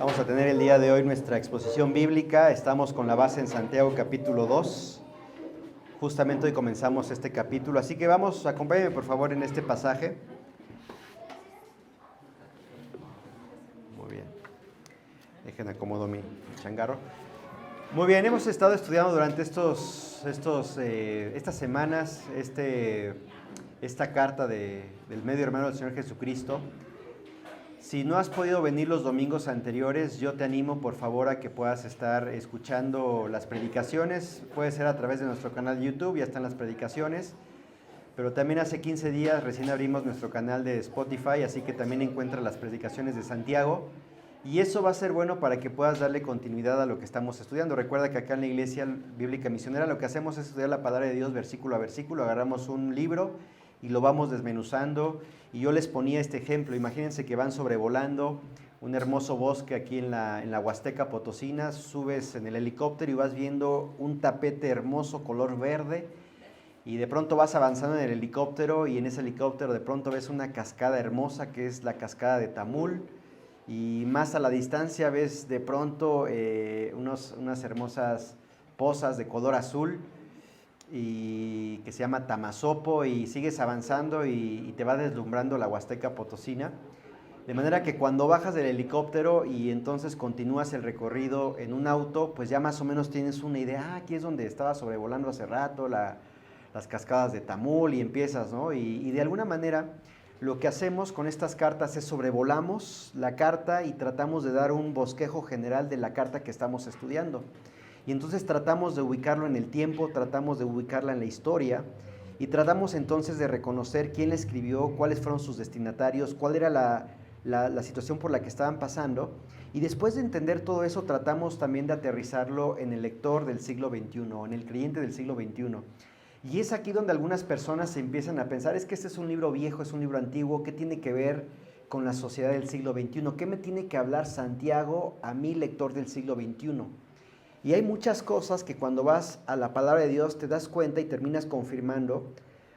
Vamos a tener el día de hoy nuestra exposición bíblica. Estamos con la base en Santiago capítulo 2. Justamente hoy comenzamos este capítulo, así que vamos, acompáñenme por favor en este pasaje. Muy bien. Dejen acomodo mi changarro. Muy bien, hemos estado estudiando durante estas semanas esta carta del medio hermano del Señor Jesucristo. Si no has podido venir los domingos anteriores, yo te animo por favor a que puedas estar escuchando las predicaciones. Puede ser a través de nuestro canal de YouTube, ya están las predicaciones. Pero también hace 15 días recién abrimos nuestro canal de Spotify, así que también encuentras las predicaciones de Santiago. Y eso va a ser bueno para que puedas darle continuidad a lo que estamos estudiando. Recuerda que acá en la Iglesia Bíblica Misionera lo que hacemos es estudiar la palabra de Dios versículo a versículo. Agarramos un libro y lo vamos desmenuzando. Y yo les ponía este ejemplo. Imagínense que van sobrevolando un hermoso bosque aquí en la Huasteca Potosina. Subes en el helicóptero y vas viendo un tapete hermoso color verde. Y de pronto vas avanzando en el helicóptero y en ese helicóptero de pronto ves una cascada hermosa que es la cascada de Tamul. Y más a la distancia ves de pronto unas hermosas pozas de color azul y que se llama Tamazopo, y sigues avanzando y te va deslumbrando la Huasteca Potosina. De manera que cuando bajas del helicóptero y entonces continúas el recorrido en un auto, pues ya más o menos tienes una idea, aquí es donde estaba sobrevolando hace rato las cascadas de Tamul, y empiezas, ¿no? Y de alguna manera lo que hacemos con estas cartas es sobrevolamos la carta y tratamos de dar un bosquejo general de la carta que estamos estudiando. Y entonces tratamos de ubicarlo en el tiempo, tratamos de ubicarla en la historia, y tratamos entonces de reconocer quién la escribió, cuáles fueron sus destinatarios, cuál era la situación por la que estaban pasando. Y después de entender todo eso, tratamos también de aterrizarlo en el lector del siglo XXI, en el creyente del siglo XXI. Y es aquí donde algunas personas se empiezan a pensar, es que este es un libro viejo, es un libro antiguo, ¿qué tiene que ver con la sociedad del siglo XXI? ¿Qué me tiene que hablar Santiago a mí, lector del siglo XXI? Y hay muchas cosas que cuando vas a la palabra de Dios te das cuenta y terminas confirmando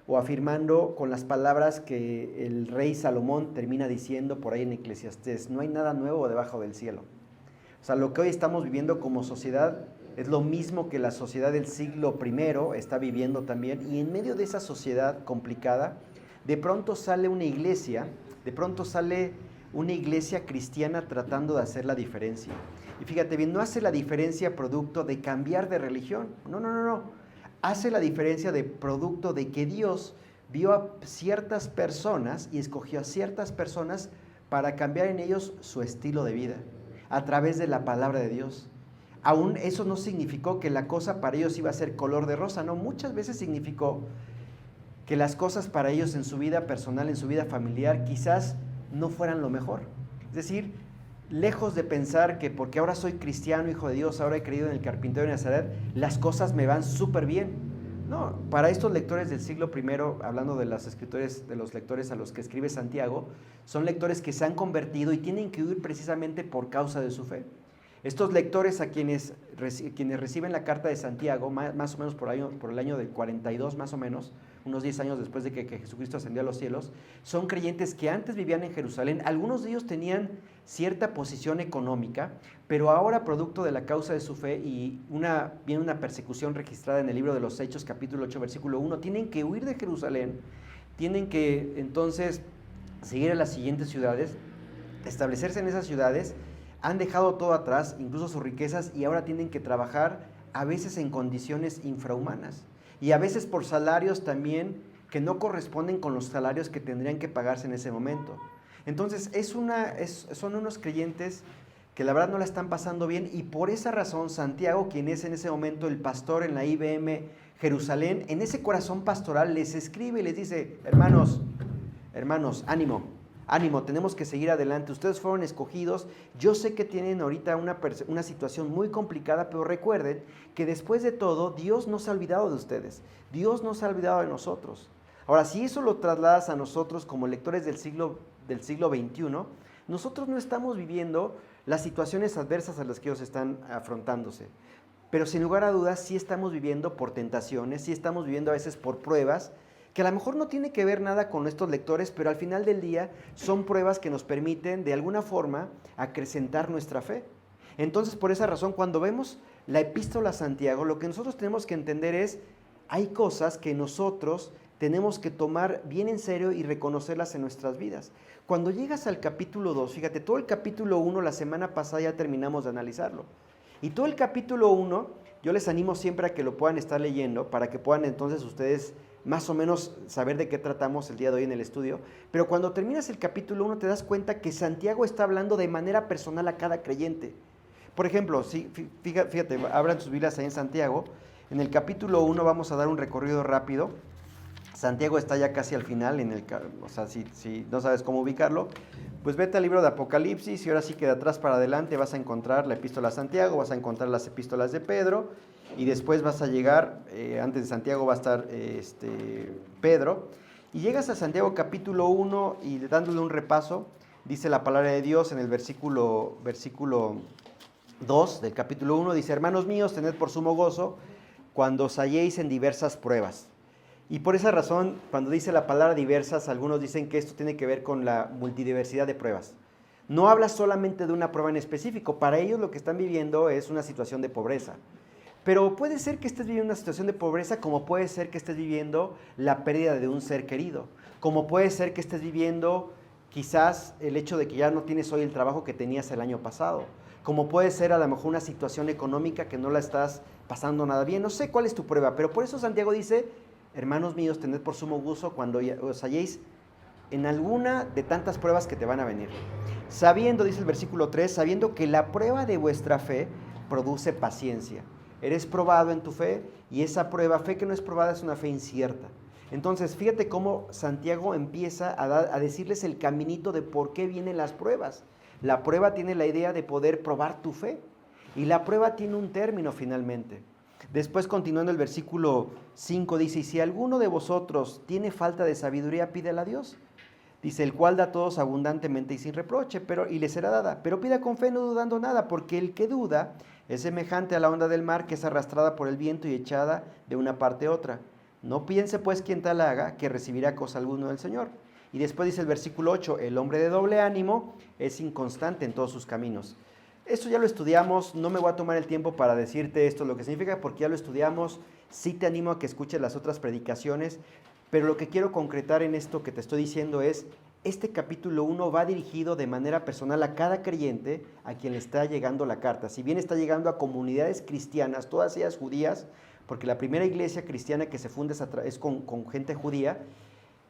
o afirmando con las palabras que el rey Salomón termina diciendo por ahí en Eclesiastés: no hay nada nuevo debajo del cielo. O sea, lo que hoy estamos viviendo como sociedad es lo mismo que la sociedad del siglo I está viviendo también, y en medio de esa sociedad complicada, de pronto sale una iglesia cristiana tratando de hacer la diferencia. Y fíjate bien, no hace la diferencia producto de cambiar de religión, no. Hace la diferencia de producto de que Dios vio a ciertas personas y escogió a ciertas personas para cambiar en ellos su estilo de vida, a través de la palabra de Dios. Aún eso no significó que la cosa para ellos iba a ser color de rosa, no, muchas veces significó que las cosas para ellos en su vida personal, en su vida familiar, quizás no fueran lo mejor. Es decir, lejos de pensar que porque ahora soy cristiano, hijo de Dios, ahora he creído en el carpintero de Nazaret, las cosas me van súper bien. No, para estos lectores del siglo I, hablando de los escritores, de los lectores a los que escribe Santiago, son lectores que se han convertido y tienen que huir precisamente por causa de su fe. Estos lectores a quienes reciben la carta de Santiago, más o menos por el año del 42 más o menos, unos 10 años después de que Jesucristo ascendió a los cielos, son creyentes que antes vivían en Jerusalén. Algunos de ellos tenían cierta posición económica, pero ahora, producto de la causa de su fe y viene una persecución registrada en el libro de los Hechos, capítulo 8, versículo 1, tienen que huir de Jerusalén, tienen que entonces seguir a las siguientes ciudades, establecerse en esas ciudades. Han dejado todo atrás, incluso sus riquezas, y ahora tienen que trabajar a veces en condiciones infrahumanas y a veces por salarios también que no corresponden con los salarios que tendrían que pagarse en ese momento. Entonces son unos creyentes que la verdad no la están pasando bien, y por esa razón Santiago, quien es en ese momento el pastor en la IBM Jerusalén, en ese corazón pastoral les escribe y les dice: hermanos, ánimo, tenemos que seguir adelante, ustedes fueron escogidos, yo sé que tienen ahorita una situación muy complicada, pero recuerden que después de todo, Dios no se ha olvidado de ustedes, Dios no se ha olvidado de nosotros. Ahora, si eso lo trasladas a nosotros como lectores del siglo XXI, nosotros no estamos viviendo las situaciones adversas a las que ellos están afrontándose, pero sin lugar a dudas sí estamos viviendo por tentaciones, sí estamos viviendo a veces por pruebas que a lo mejor no tiene que ver nada con estos lectores, pero al final del día son pruebas que nos permiten de alguna forma acrecentar nuestra fe. Entonces, por esa razón, cuando vemos la epístola a Santiago, lo que nosotros tenemos que entender es, hay cosas que nosotros tenemos que tomar bien en serio y reconocerlas en nuestras vidas. Cuando llegas al capítulo 2, fíjate, todo el capítulo 1 la semana pasada ya terminamos de analizarlo. Y todo el capítulo 1, yo les animo siempre a que lo puedan estar leyendo para que puedan entonces ustedes más o menos saber de qué tratamos el día de hoy en el estudio. Pero cuando terminas el capítulo 1 te das cuenta que Santiago está hablando de manera personal a cada creyente. Por ejemplo, fíjate, abran sus Biblias ahí en Santiago. En el capítulo 1 vamos a dar un recorrido rápido. Santiago está ya casi al final, o sea, si no sabes cómo ubicarlo, pues vete al libro de Apocalipsis y ahora sí que de atrás para adelante vas a encontrar la epístola a Santiago, vas a encontrar las epístolas de Pedro y después vas a llegar, antes de Santiago va a estar Pedro, y llegas a Santiago capítulo 1 y dándole un repaso, dice la palabra de Dios en el versículo 2 del capítulo 1, dice: hermanos míos, tened por sumo gozo cuando os halléis en diversas pruebas. Y por esa razón, cuando dice la palabra diversas, algunos dicen que esto tiene que ver con la multidiversidad de pruebas. No habla solamente de una prueba en específico. Para ellos lo que están viviendo es una situación de pobreza. Pero puede ser que estés viviendo una situación de pobreza, como puede ser que estés viviendo la pérdida de un ser querido. Como puede ser que estés viviendo quizás el hecho de que ya no tienes hoy el trabajo que tenías el año pasado. Como puede ser a lo mejor una situación económica que no la estás pasando nada bien. No sé cuál es tu prueba, pero por eso Santiago dice: hermanos míos, tened por sumo gozo cuando os halléis en alguna de tantas pruebas que te van a venir. Sabiendo, dice el versículo 3, sabiendo que la prueba de vuestra fe produce paciencia. Eres probado en tu fe y esa prueba, fe que no es probada, es una fe incierta. Entonces, fíjate cómo Santiago empieza a decirles el caminito de por qué vienen las pruebas. La prueba tiene la idea de poder probar tu fe y la prueba tiene un término finalmente. Después, continuando el versículo 5, dice: y si alguno de vosotros tiene falta de sabiduría, pídela a Dios. Dice: el cual da a todos abundantemente y sin reproche, y le será dada. Pero pida con fe, no dudando nada, porque el que duda es semejante a la onda del mar, que es arrastrada por el viento y echada de una parte a otra. No piense pues quien tal haga, que recibirá cosa alguna del Señor. Y después dice el versículo 8, el hombre de doble ánimo es inconstante en todos sus caminos. Esto ya lo estudiamos, no me voy a tomar el tiempo para decirte esto lo que significa, porque ya lo estudiamos. Sí te animo a que escuches las otras predicaciones, pero lo que quiero concretar en esto que te estoy diciendo es, este capítulo 1 va dirigido de manera personal a cada creyente a quien le está llegando la carta. Si bien está llegando a comunidades cristianas, todas ellas judías, porque la primera iglesia cristiana que se funda es con gente judía,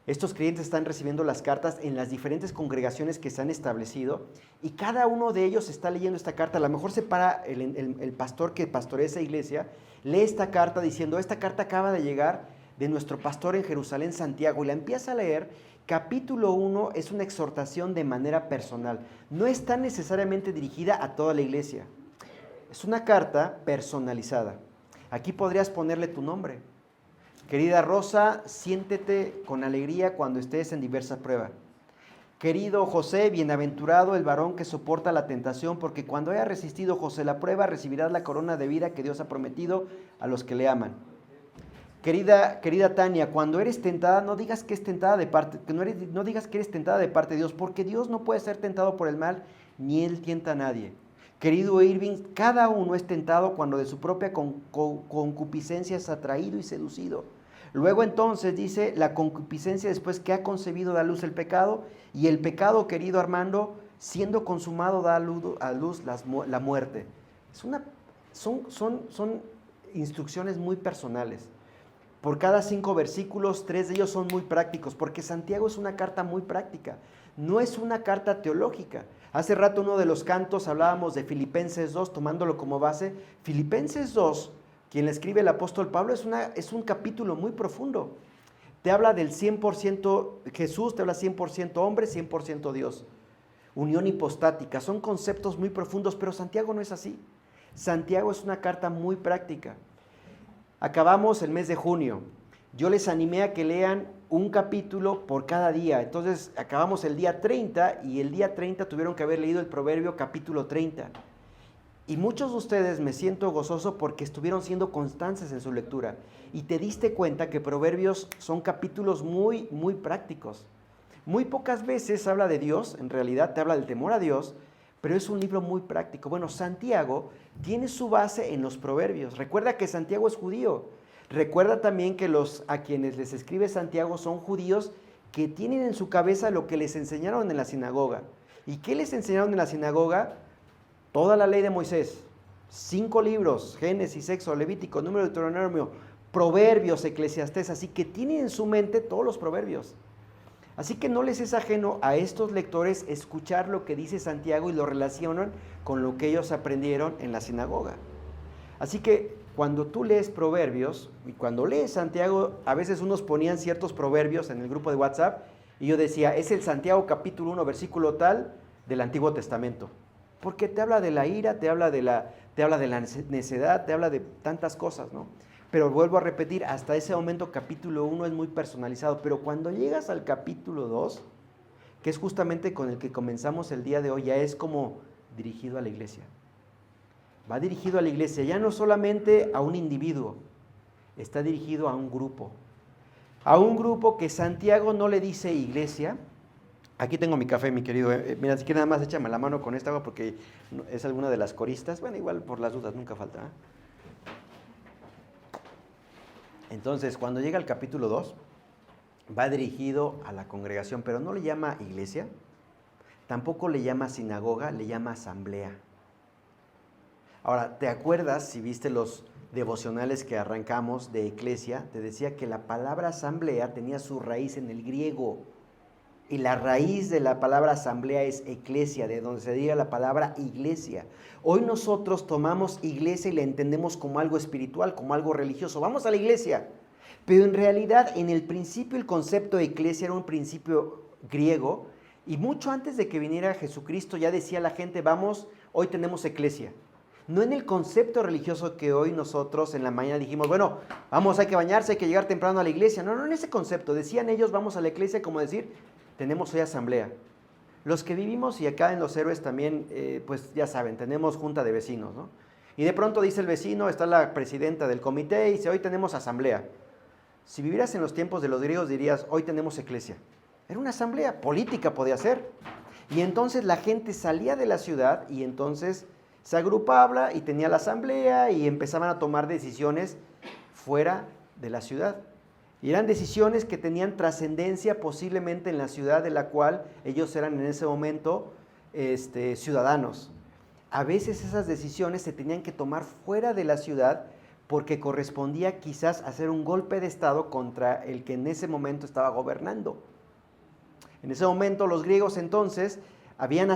estos creyentes están recibiendo las cartas en las diferentes congregaciones que se han establecido y cada uno de ellos está leyendo esta carta. A lo mejor se para el pastor que pastorea esa iglesia, lee esta carta diciendo: esta carta acaba de llegar de nuestro pastor en Jerusalén, Santiago, y la empieza a leer. Capítulo 1 es una exhortación de manera personal. No está necesariamente dirigida a toda la iglesia. Es una carta personalizada. Aquí podrías ponerle tu nombre. Querida Rosa, siéntete con alegría cuando estés en diversa prueba. Querido José, bienaventurado el varón que soporta la tentación, porque cuando haya resistido José la prueba, recibirás la corona de vida que Dios ha prometido a los que le aman. Querida Tania, cuando eres tentada, no digas que es tentada de parte, no digas que eres tentada de parte de Dios, porque Dios no puede ser tentado por el mal, ni Él tienta a nadie. Querido Irving, cada uno es tentado cuando de su propia concupiscencia es atraído y seducido. Luego entonces dice, la concupiscencia después que ha concebido da a luz el pecado, y el pecado, querido Armando, siendo consumado da a luz la muerte. Son instrucciones muy personales. Por cada 5 versículos, 3 de ellos son muy prácticos, porque Santiago es una carta muy práctica, no es una carta teológica. Hace rato uno de los cantos hablábamos de Filipenses 2, tomándolo como base. Filipenses 2, quien le escribe el apóstol Pablo, es un capítulo muy profundo. Te habla del 100% Jesús, te habla 100% hombre, 100% Dios. Unión hipostática, son conceptos muy profundos, pero Santiago no es así. Santiago es una carta muy práctica. Acabamos el mes de junio. Yo les animé a que lean un capítulo por cada día. Entonces acabamos el día 30 y el día 30 tuvieron que haber leído el Proverbio capítulo 30. Y muchos de ustedes me siento gozoso porque estuvieron siendo constantes en su lectura. Y te diste cuenta que Proverbios son capítulos muy, muy prácticos. Muy pocas veces habla de Dios, en realidad te habla del temor a Dios, pero es un libro muy práctico. Bueno, Santiago tiene su base en los Proverbios. Recuerda que Santiago es judío. Recuerda también que a quienes les escribe Santiago son judíos que tienen en su cabeza lo que les enseñaron en la sinagoga. ¿Y qué les enseñaron en la sinagoga? Toda la ley de Moisés, 5 libros, Génesis, Éxodo, Levítico, Número, Deuteronomio, Proverbios, Eclesiastés, así que tienen en su mente todos los proverbios. Así que no les es ajeno a estos lectores escuchar lo que dice Santiago y lo relacionan con lo que ellos aprendieron en la sinagoga. Así que cuando tú lees Proverbios y cuando lees Santiago, a veces unos ponían ciertos proverbios en el grupo de WhatsApp y yo decía, es el Santiago capítulo 1, versículo tal del Antiguo Testamento. Porque te habla de la ira, te habla de la necedad, te habla de tantas cosas, ¿no? Pero vuelvo a repetir, hasta ese momento capítulo 1 es muy personalizado, pero cuando llegas al capítulo 2, que es justamente con el que comenzamos el día de hoy, ya es como dirigido a la iglesia. Va dirigido a la iglesia, ya no solamente a un individuo, está dirigido a un grupo. A un grupo que Santiago no le dice iglesia. Aquí tengo mi café, mi querido. Mira, si quieres nada más échame la mano con esta agua porque es alguna de las coristas. Bueno, igual por las dudas, nunca falta. Entonces, cuando llega el capítulo 2, va dirigido a la congregación, pero no le llama iglesia, tampoco le llama sinagoga, le llama asamblea. Ahora, ¿te acuerdas, si viste los devocionales que arrancamos de Eclesia? Te decía que la palabra asamblea tenía su raíz en el griego. Y la raíz de la palabra asamblea es eclesia, de donde se diga la palabra iglesia. Hoy nosotros tomamos iglesia y la entendemos como algo espiritual, como algo religioso. Vamos a la iglesia. Pero en realidad, en el principio, el concepto de iglesia era un principio griego. Y mucho antes de que viniera Jesucristo ya decía la gente, vamos, hoy tenemos eclesia. No en el concepto religioso que hoy nosotros en la mañana dijimos, bueno, vamos, hay que bañarse, hay que llegar temprano a la iglesia. No, no en ese concepto. Decían ellos, vamos a la iglesia como decir, tenemos hoy asamblea. Los que vivimos y acá en Los Héroes también, pues ya saben, tenemos junta de vecinos, ¿no? Y de pronto dice el vecino, está la presidenta del comité y dice, hoy tenemos asamblea. Si vivieras en los tiempos de los griegos dirías, hoy tenemos eclesia. Era una asamblea política, podía ser. Y entonces la gente salía de la ciudad y entonces se agrupaba y tenía la asamblea y empezaban a tomar decisiones fuera de la ciudad. Y eran decisiones que tenían trascendencia posiblemente en la ciudad de la cual ellos eran en ese momento ciudadanos. A veces esas decisiones se tenían que tomar fuera de la ciudad porque correspondía quizás hacer un golpe de estado contra el que en ese momento estaba gobernando. En ese momento los griegos entonces habían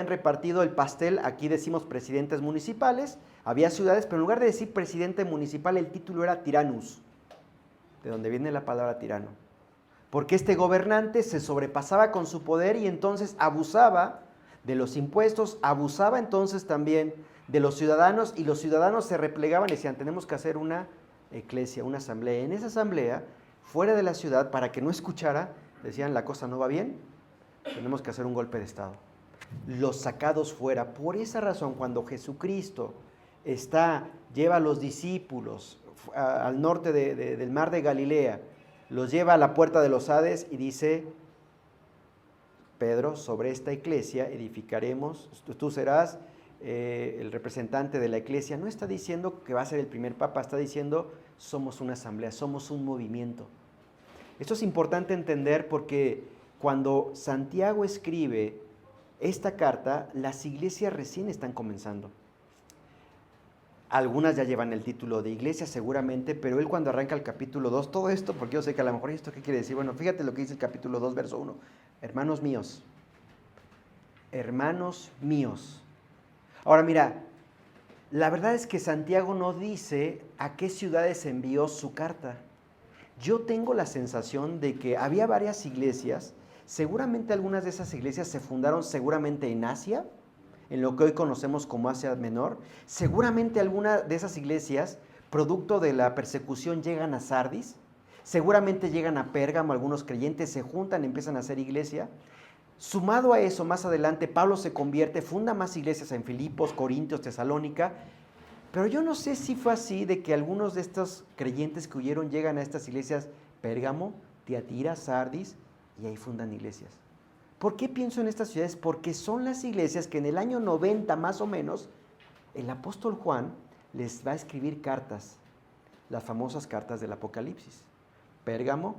repartido el pastel, aquí decimos presidentes municipales, había ciudades, pero en lugar de decir presidente municipal el título era tiranus, de donde viene la palabra tirano. Porque este gobernante se sobrepasaba con su poder y entonces abusaba de los impuestos, abusaba entonces también de los ciudadanos y los ciudadanos se replegaban y decían, tenemos que hacer una eclesia, una asamblea. En esa asamblea, fuera de la ciudad, para que no escuchara, decían, la cosa no va bien, tenemos que hacer un golpe de estado. Los sacados fuera. Por esa razón, cuando Jesucristo lleva a los discípulos al norte del mar de Galilea, los lleva a la puerta de los Hades y dice, Pedro, sobre esta iglesia edificaremos, tú serás el representante de la iglesia. No está diciendo que va a ser el primer papa, está diciendo, somos una asamblea, somos un movimiento. Esto es importante entender porque cuando Santiago escribe esta carta, las iglesias recién están comenzando. Algunas ya llevan el título de iglesia seguramente, pero él cuando arranca el capítulo 2, todo esto, porque yo sé que a lo mejor esto qué quiere decir, bueno, fíjate lo que dice el capítulo 2, verso 1, hermanos míos. Ahora mira, la verdad es que Santiago no dice a qué ciudades envió su carta. Yo tengo la sensación de que había varias iglesias, seguramente algunas de esas iglesias se fundaron seguramente en Asia, en lo que hoy conocemos como Asia Menor. Seguramente algunas de esas iglesias, producto de la persecución, llegan a Sardis. Seguramente llegan a Pérgamo, algunos creyentes se juntan, empiezan a hacer iglesia. Sumado a eso, más adelante, Pablo se convierte, funda más iglesias en Filipos, Corintios, Tesalónica, pero yo no sé si fue así de que algunos de estos creyentes que huyeron llegan a estas iglesias, Pérgamo, Tiatira, Sardis, y ahí fundan iglesias. ¿Por qué pienso en estas ciudades? Porque son las iglesias que en el año 90 más o menos, el apóstol Juan les va a escribir cartas, las famosas cartas del Apocalipsis. Pérgamo,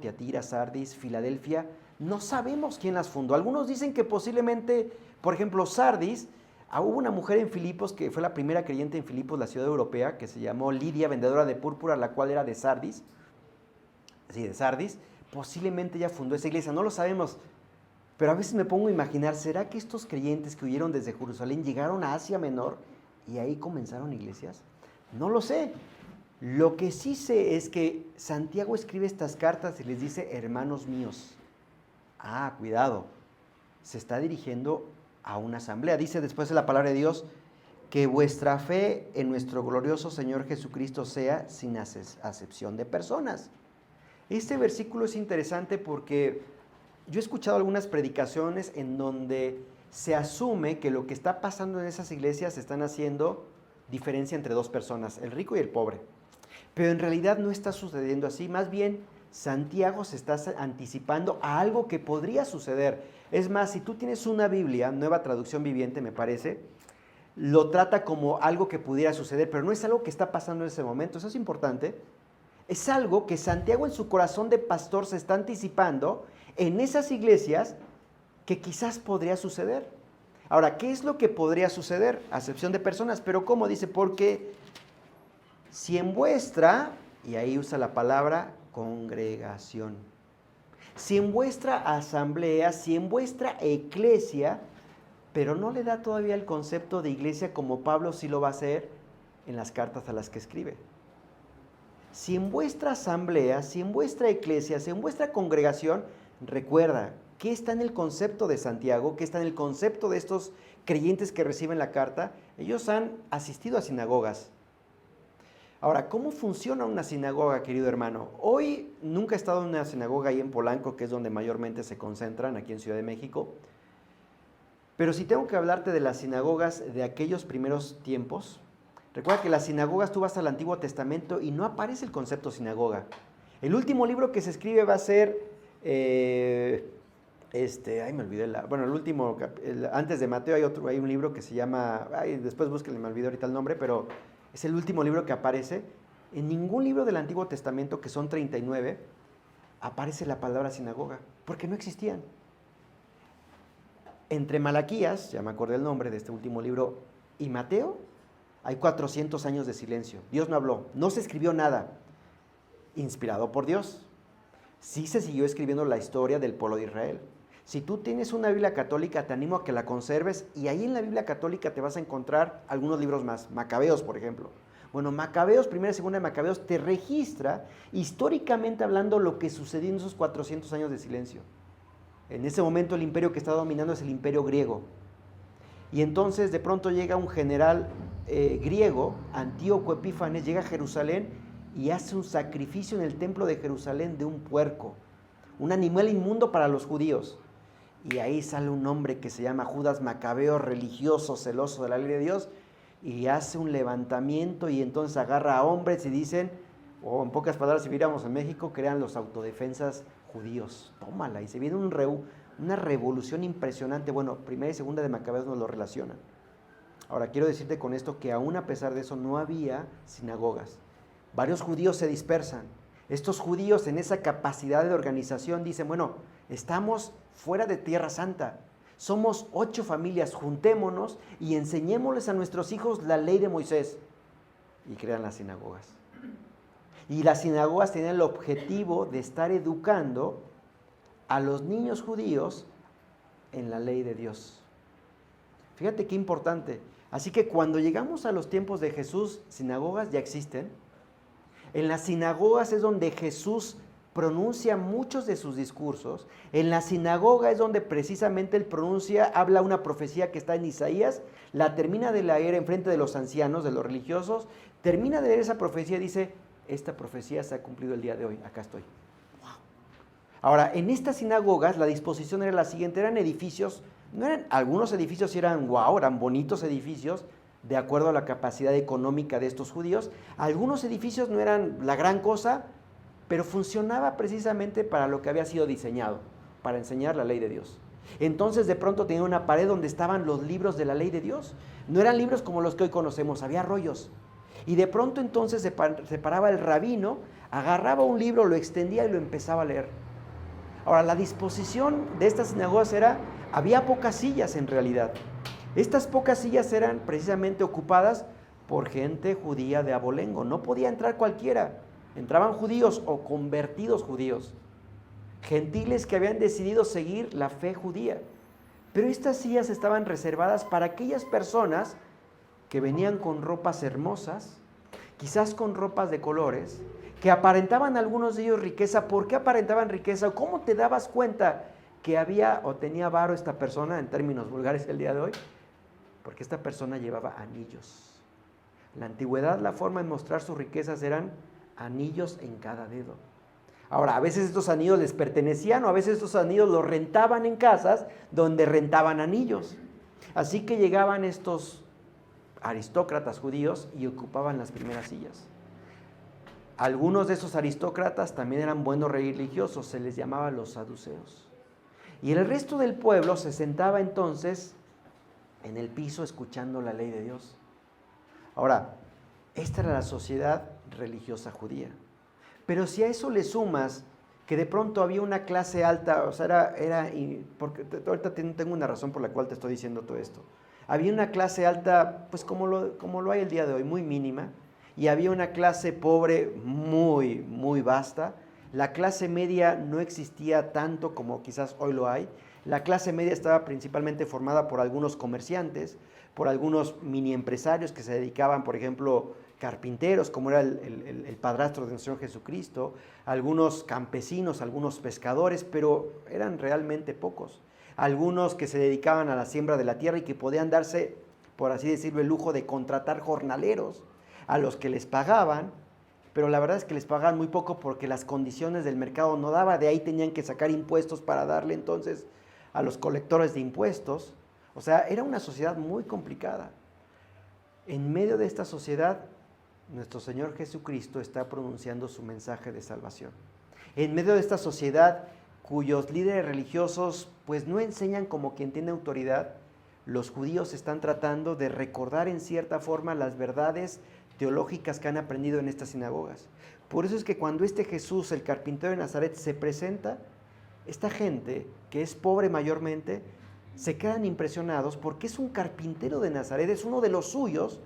Tiatira, Sardis, Filadelfia, no sabemos quién las fundó. Algunos dicen que posiblemente, por ejemplo, Sardis, hubo una mujer en Filipos que fue la primera creyente en Filipos, la ciudad europea, que se llamó Lidia, vendedora de púrpura, la cual era de Sardis. Sí, de Sardis. Posiblemente ella fundó esa iglesia, no lo sabemos. Pero a veces me pongo a imaginar, ¿será que estos creyentes que huyeron desde Jerusalén llegaron a Asia Menor y ahí comenzaron iglesias? No lo sé. Lo que sí sé es que Santiago escribe estas cartas y les dice, hermanos míos. Cuidado, se está dirigiendo a una asamblea. Dice después de la palabra de Dios, que vuestra fe en nuestro glorioso Señor Jesucristo sea sin acepción de personas. Este versículo es interesante porque yo he escuchado algunas predicaciones en donde se asume que lo que está pasando en esas iglesias están haciendo diferencia entre dos personas, el rico y el pobre. Pero en realidad no está sucediendo así, más bien Santiago se está anticipando a algo que podría suceder. Es más, si tú tienes una Biblia, Nueva Traducción Viviente me parece, lo trata como algo que pudiera suceder, pero no es algo que está pasando en ese momento, eso es importante. Es algo que Santiago en su corazón de pastor se está anticipando en esas iglesias que quizás podría suceder. Ahora, ¿qué es lo que podría suceder? Acepción de personas, pero ¿cómo? Dice, porque si en vuestra, y ahí usa la palabra congregación, si en vuestra asamblea, si en vuestra iglesia, pero no le da todavía el concepto de iglesia como Pablo sí lo va a hacer en las cartas a las que escribe. Si en vuestra asamblea, si en vuestra iglesia, si en vuestra congregación, recuerda, ¿qué está en el concepto de Santiago? ¿Qué está en el concepto de estos creyentes que reciben la carta? Ellos han asistido a sinagogas. Ahora, ¿cómo funciona una sinagoga, querido hermano? Hoy nunca he estado en una sinagoga ahí en Polanco, que es donde mayormente se concentran, aquí en Ciudad de México. Pero si tengo que hablarte de las sinagogas de aquellos primeros tiempos, recuerda que las sinagogas, tú vas al Antiguo Testamento y no aparece el concepto sinagoga. El último libro que se escribe va a ser, me olvidé, el último, antes de Mateo hay un libro que se llama, después búsquenle, me olvidé ahorita el nombre, pero es el último libro que aparece. En ningún libro del Antiguo Testamento, que son 39, aparece la palabra sinagoga, porque no existían. Entre Malaquías, ya me acordé el nombre de este último libro, y Mateo, hay 400 años de silencio. Dios no habló, no se escribió nada inspirado por Dios. Sí se siguió escribiendo la historia del pueblo de Israel. Si tú tienes una Biblia católica, te animo a que la conserves y ahí en la Biblia católica te vas a encontrar algunos libros más. Macabeos, por ejemplo. Bueno, Macabeos, primera y segunda de Macabeos, te registra históricamente hablando lo que sucedió en esos 400 años de silencio. En ese momento el imperio que está dominando es el imperio griego. Y entonces de pronto llega un general griego, Antíoco Epífanes, llega a Jerusalén y hace un sacrificio en el templo de Jerusalén de un puerco, un animal inmundo para los judíos. Y ahí sale un hombre que se llama Judas Macabeo, religioso, celoso de la ley de Dios, y hace un levantamiento y entonces agarra a hombres y dicen, o en pocas palabras, si viéramos en México, crean los autodefensas judíos. Tómala, y se viene una revolución impresionante. Bueno, primera y segunda de Macabeos nos lo relacionan. Ahora, quiero decirte con esto que aún a pesar de eso no había sinagogas. Varios judíos se dispersan. Estos judíos en esa capacidad de organización dicen, bueno, estamos fuera de Tierra Santa. Somos 8 familias, juntémonos y enseñémosles a nuestros hijos la ley de Moisés. Y crean las sinagogas. Y las sinagogas tenían el objetivo de estar educando a los niños judíos en la ley de Dios. Fíjate qué importante. Así que cuando llegamos a los tiempos de Jesús, sinagogas ya existen. En las sinagogas es donde Jesús pronuncia muchos de sus discursos. En la sinagoga es donde precisamente él habla una profecía que está en Isaías, la termina de leer en frente de los ancianos, de los religiosos, termina de leer esa profecía y dice, esta profecía se ha cumplido el día de hoy, acá estoy. Wow. Ahora, en estas sinagogas la disposición era la siguiente, eran edificios, algunos edificios eran eran bonitos edificios, de acuerdo a la capacidad económica de estos judíos. Algunos edificios no eran la gran cosa, pero funcionaba precisamente para lo que había sido diseñado, para enseñar la ley de Dios. Entonces de pronto tenía una pared donde estaban los libros de la ley de Dios. No eran libros como los que hoy conocemos, había rollos. Y de pronto entonces se paraba el rabino, agarraba un libro, lo extendía y lo empezaba a leer. Ahora, la disposición de estas sinagogas había pocas sillas en realidad. Estas pocas sillas eran precisamente ocupadas por gente judía de abolengo. No podía entrar cualquiera. Entraban judíos o convertidos judíos. Gentiles que habían decidido seguir la fe judía. Pero estas sillas estaban reservadas para aquellas personas que venían con ropas hermosas, quizás con ropas de colores, que aparentaban algunos de ellos riqueza. ¿Por qué aparentaban riqueza? ¿Cómo te dabas cuenta que había o tenía varo esta persona, en términos vulgares el día de hoy? Porque esta persona llevaba anillos. En la antigüedad la forma de mostrar sus riquezas eran anillos en cada dedo. Ahora, a veces estos anillos les pertenecían o a veces estos anillos los rentaban en casas donde rentaban anillos. Así que llegaban estos aristócratas judíos y ocupaban las primeras sillas. Algunos de esos aristócratas también eran buenos religiosos, se les llamaba los saduceos. Y el resto del pueblo se sentaba entonces en el piso escuchando la ley de Dios. Ahora, esta era la sociedad religiosa judía. Pero si a eso le sumas que de pronto había una clase alta, o sea, porque ahorita tengo una razón por la cual te estoy diciendo todo esto. Había una clase alta, pues como lo hay el día de hoy, muy mínima, y había una clase pobre muy, muy vasta. La clase media no existía tanto como quizás hoy lo hay. La clase media estaba principalmente formada por algunos comerciantes, por algunos mini empresarios que se dedicaban, por ejemplo, carpinteros, como era el padrastro de nuestro Señor Jesucristo, algunos campesinos, algunos pescadores, pero eran realmente pocos. Algunos que se dedicaban a la siembra de la tierra y que podían darse, por así decirlo, el lujo de contratar jornaleros a los que les pagaban, pero la verdad es que les pagaban muy poco porque las condiciones del mercado no daba, de ahí tenían que sacar impuestos para darle entonces a los colectores de impuestos. O sea, era una sociedad muy complicada. En medio de esta sociedad, nuestro Señor Jesucristo está pronunciando su mensaje de salvación. En medio de esta sociedad cuyos líderes religiosos pues no enseñan como quien tiene autoridad, los judíos están tratando de recordar en cierta forma las verdades teológicas que han aprendido en estas sinagogas. Por eso es que cuando este Jesús, el carpintero de Nazaret, se presenta, esta gente, que es pobre mayormente, se quedan impresionados porque es un carpintero de Nazaret, es uno de los suyos.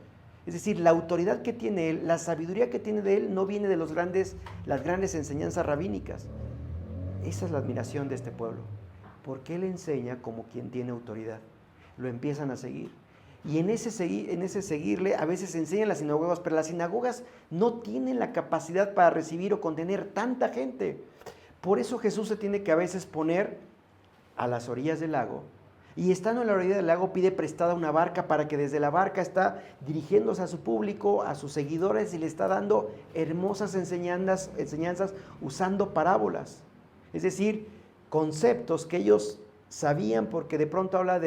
Es decir, la autoridad que tiene él, la sabiduría que tiene de él, no viene de las grandes enseñanzas rabínicas. Esa es la admiración de este pueblo, porque él enseña como quien tiene autoridad. Lo empiezan a seguir. Y en ese seguirle, a veces enseñan las sinagogas, pero las sinagogas no tienen la capacidad para recibir o contener tanta gente. Por eso Jesús se tiene que a veces poner a las orillas del lago, y estando en la orilla del lago pide prestada una barca para que desde la barca está dirigiéndose a su público, a sus seguidores, y le está dando hermosas enseñanzas usando parábolas. Es decir, conceptos que ellos sabían, porque de pronto habla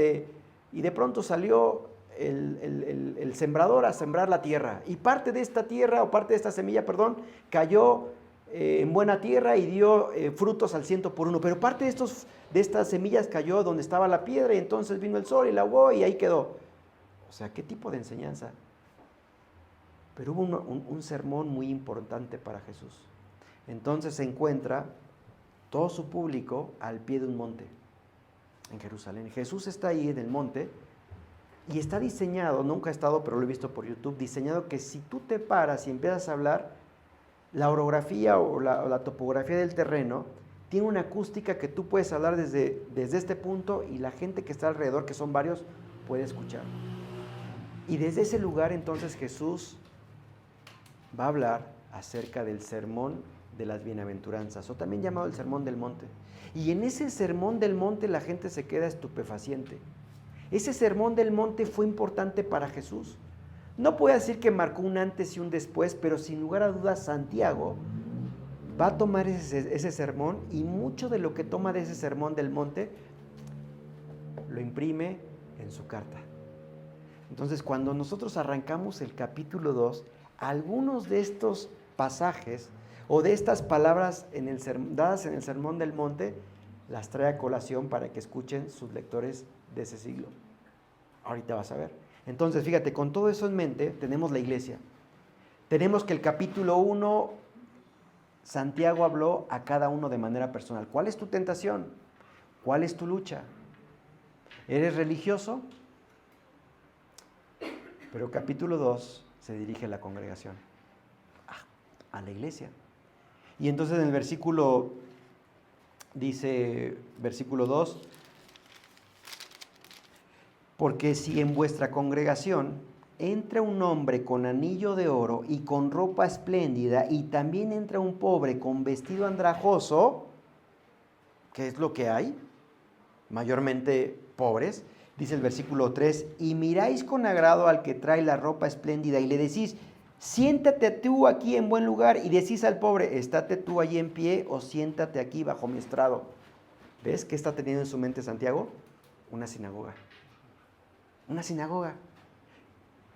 y de pronto salió el sembrador a sembrar la tierra, y parte de esta tierra, o parte de esta semilla, cayó en buena tierra y dio frutos al 100 por 1, pero parte de estas semillas cayó donde estaba la piedra, y entonces vino el sol y la ahogó y ahí quedó. O sea, ¿qué tipo de enseñanza? Pero hubo un sermón muy importante para Jesús. Entonces se encuentra todo su público al pie de un monte en Jerusalén. Jesús está ahí en el monte y está diseñado, nunca he estado, pero lo he visto por YouTube, diseñado que si tú te paras y empiezas a hablar, la orografía o la topografía del terreno tiene una acústica que tú puedes hablar desde este punto, y la gente que está alrededor, que son varios, puede escuchar. Y desde ese lugar entonces Jesús va a hablar acerca del sermón de las bienaventuranzas, o también llamado el sermón del monte. Y en ese sermón del monte la gente se queda estupefaciente. Ese sermón del monte fue importante para Jesús. No puedo decir que marcó un antes y un después, pero sin lugar a dudas Santiago va a tomar ese sermón y mucho de lo que toma de ese sermón del monte lo imprime en su carta. Entonces, cuando nosotros arrancamos el capítulo 2, algunos de estos pasajes o de estas palabras dadas en el Sermón del Monte, las trae a colación para que escuchen sus lectores de ese siglo. Ahorita vas a ver. Entonces, fíjate, con todo eso en mente, tenemos la iglesia. Tenemos que el capítulo 1, Santiago habló a cada uno de manera personal. ¿Cuál es tu tentación? ¿Cuál es tu lucha? ¿Eres religioso? Pero capítulo 2 se dirige a la congregación, a la iglesia. Y entonces en el versículo 2, porque si en vuestra congregación entra un hombre con anillo de oro y con ropa espléndida, y también entra un pobre con vestido andrajoso, ¿qué es lo que hay? Mayormente pobres. Dice el versículo 3, y miráis con agrado al que trae la ropa espléndida y le decís, siéntate tú aquí en buen lugar, y decís al pobre, estate tú allí en pie o siéntate aquí bajo mi estrado. ¿Ves qué está teniendo en su mente Santiago? Una sinagoga. Una sinagoga.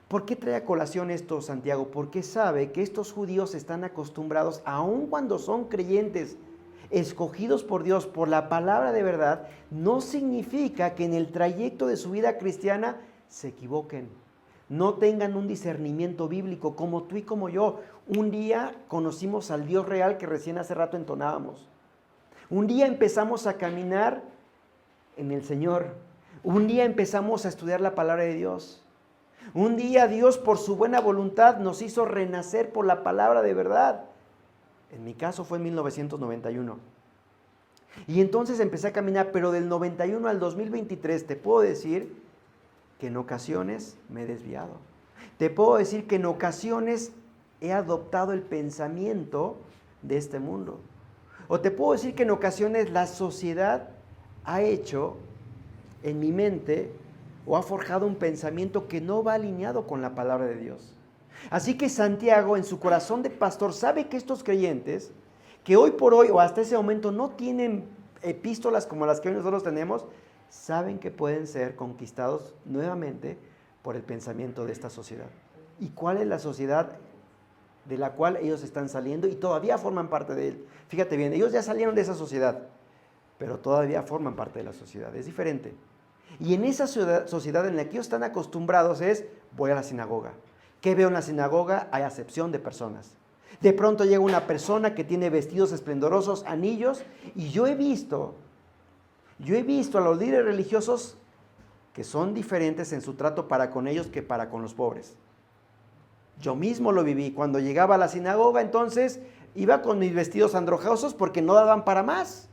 ¿Por qué trae a colación esto Santiago? Porque sabe que estos judíos están acostumbrados, aun cuando son creyentes, escogidos por Dios por la palabra de verdad, no significa que en el trayecto de su vida cristiana se equivoquen, no tengan un discernimiento bíblico como tú y como yo. Un día conocimos al Dios real que recién hace rato entonábamos. Un día empezamos a caminar en el Señor. Un día empezamos a estudiar la palabra de Dios. Un día Dios, por su buena voluntad, nos hizo renacer por la palabra de verdad. En mi caso fue en 1991. Y entonces empecé a caminar, pero del 91 al 2023 te puedo decir que en ocasiones me he desviado. Te puedo decir que en ocasiones he adoptado el pensamiento de este mundo. O te puedo decir que en ocasiones la sociedad ha hecho en mi mente o ha forjado un pensamiento que no va alineado con la palabra de Dios. Así que Santiago, en su corazón de pastor, sabe que estos creyentes, que hoy por hoy o hasta ese momento no tienen epístolas como las que hoy nosotros tenemos, saben que pueden ser conquistados nuevamente por el pensamiento de esta sociedad. ¿Y cuál es la sociedad de la cual ellos están saliendo y todavía forman parte de él? Fíjate bien, ellos ya salieron de esa sociedad, pero todavía forman parte de la sociedad, es diferente. Y en esa sociedad en la que ellos están acostumbrados es, voy a la sinagoga. ¿Qué veo en la sinagoga? Hay acepción de personas. De pronto llega una persona que tiene vestidos esplendorosos, anillos, y yo he visto a los líderes religiosos que son diferentes en su trato para con ellos que para con los pobres. Yo mismo lo viví. Cuando llegaba a la sinagoga, entonces iba con mis vestidos andrajosos porque no daban para más.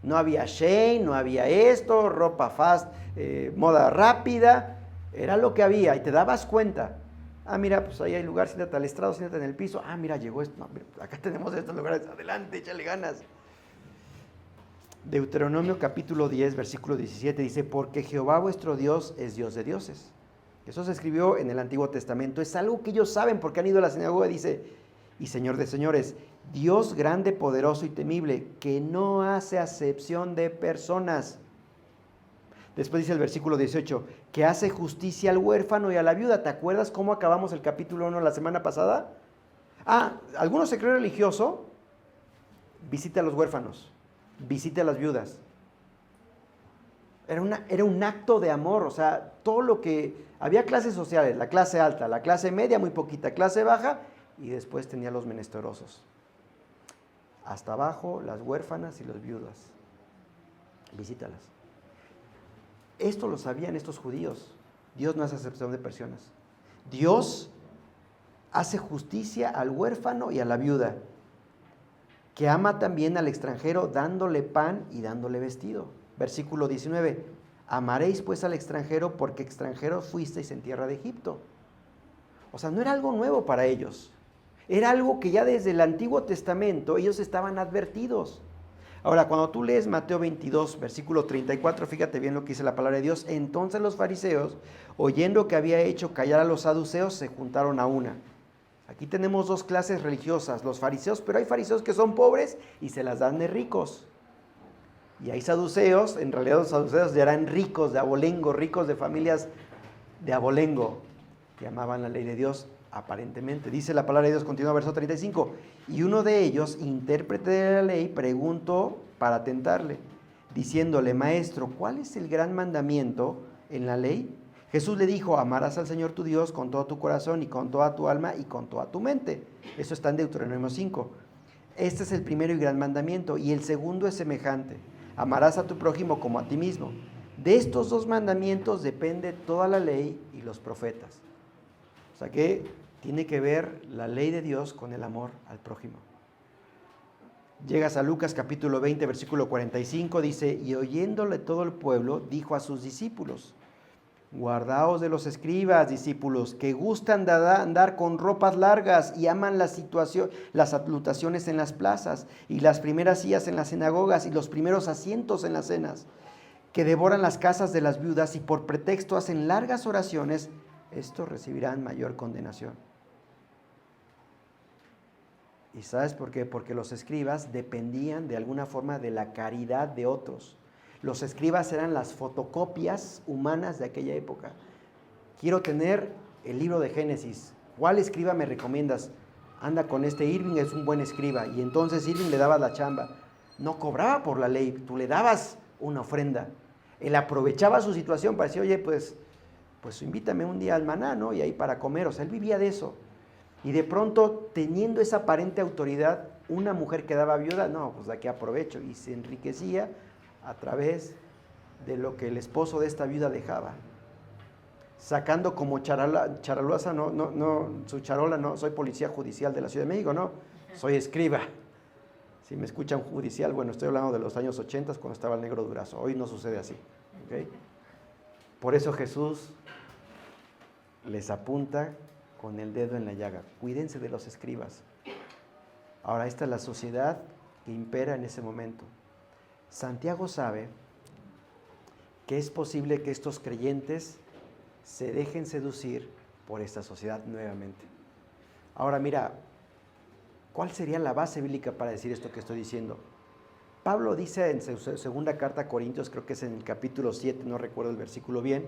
No había Shein, no había esto, ropa fast, moda rápida. Era lo que había y te dabas cuenta. Ah, mira, pues ahí hay lugar, siéntate al estrado, siéntate en el piso. Ah, mira, llegó esto. No, mira, acá tenemos estos lugares. Adelante, échale ganas. Deuteronomio capítulo 10, versículo 17 dice, porque Jehová vuestro Dios es Dios de dioses. Eso se escribió en el Antiguo Testamento. Es algo que ellos saben porque han ido a la sinagoga. Dice, y Señor de señores, Dios grande, poderoso y temible, que no hace acepción de personas. Después dice el versículo 18, que hace justicia al huérfano y a la viuda. ¿Te acuerdas cómo acabamos el capítulo 1 la semana pasada? ¿Alguno se cree religioso? Visite a los huérfanos, visite a las viudas. Era un acto de amor, o sea, todo lo que... Había clases sociales, la clase alta, la clase media, muy poquita, clase baja, y después tenía los menesterosos. Hasta abajo, las huérfanas y las viudas. Visítalas. Esto lo sabían estos judíos. Dios no hace acepción de personas. Dios hace justicia al huérfano y a la viuda, que ama también al extranjero dándole pan y dándole vestido. Versículo 19, amaréis pues al extranjero porque extranjeros fuisteis en tierra de Egipto. O sea, no era algo nuevo para ellos. Era algo que ya desde el Antiguo Testamento ellos estaban advertidos. Ahora, cuando tú lees Mateo 22, versículo 34, fíjate bien lo que dice la palabra de Dios. Entonces los fariseos, oyendo que había hecho callar a los saduceos, se juntaron a una. Aquí tenemos dos clases religiosas, los fariseos, pero hay fariseos que son pobres y se las dan de ricos. Y hay saduceos, en realidad los saduceos ya eran ricos de abolengo, ricos de familias de abolengo, que amaban la ley de Dios aparentemente. Dice la palabra de Dios, continúa verso 35, y uno de ellos, intérprete de la ley, preguntó para tentarle, diciéndole, maestro, ¿cuál es el gran mandamiento en la ley? Jesús le dijo, amarás al Señor tu Dios con todo tu corazón y con toda tu alma y con toda tu mente. Eso está en Deuteronomio 5. Este es el primero y gran mandamiento, y el segundo es semejante. Amarás a tu prójimo como a ti mismo. De estos dos mandamientos depende toda la ley y los profetas. O sea que tiene que ver la ley de Dios con el amor al prójimo. Llegas a Lucas capítulo 20, versículo 45, dice, y oyéndole todo el pueblo, dijo a sus discípulos, guardaos de los escribas, discípulos, que gustan de andar con ropas largas y aman las salutaciones en las plazas y las primeras sillas en las sinagogas y los primeros asientos en las cenas, que devoran las casas de las viudas y por pretexto hacen largas oraciones, estos recibirán mayor condenación. ¿Y sabes por qué? Porque los escribas dependían de alguna forma de la caridad de otros. Los escribas eran las fotocopias humanas de aquella época. Quiero tener el libro de Génesis. ¿Cuál escriba me recomiendas? Anda con este Irving, es un buen escriba. Y entonces Irving le daba la chamba. No cobraba por la ley, tú le dabas una ofrenda. Él aprovechaba su situación para decir, oye, pues invítame un día al maná, ¿no? Y ahí para comer. O sea, él vivía de eso. Y de pronto, teniendo esa aparente autoridad, una mujer quedaba viuda, no, pues de aquí aprovecho. Y se enriquecía a través de lo que el esposo de esta viuda dejaba. Sacando como charalosa, su charola, no, soy policía judicial de la Ciudad de México, no, soy escriba. Si me escuchan judicial, bueno, estoy hablando de los años 80 cuando estaba el negro Durazo, hoy no sucede así. ¿Okay? Por eso Jesús les apunta con el dedo en la llaga, cuídense de los escribas. Ahora, esta es la sociedad que impera en ese momento. Santiago sabe que es posible que estos creyentes se dejen seducir por esta sociedad nuevamente. Ahora mira, ¿cuál sería la base bíblica para decir esto que estoy diciendo? Pablo dice en su segunda carta a Corintios, creo que es en el capítulo 7, no recuerdo el versículo bien,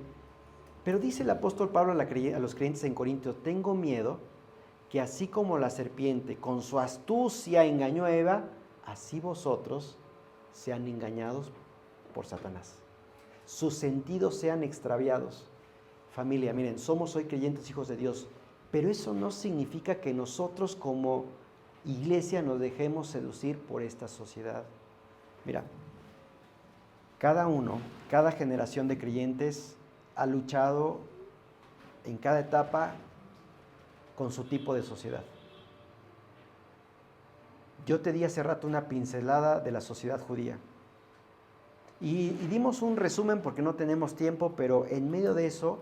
pero dice el apóstol Pablo a los creyentes en Corintios, tengo miedo que así como la serpiente con su astucia engañó a Eva, así vosotros sean engañados por Satanás. Sus sentidos sean extraviados. Familia, miren, somos hoy creyentes hijos de Dios, pero eso no significa que nosotros como iglesia nos dejemos seducir por esta sociedad. Mira, cada generación de creyentes ha luchado en cada etapa con su tipo de sociedad. Yo te di hace rato una pincelada de la sociedad judía. Y dimos un resumen porque no tenemos tiempo, pero en medio de eso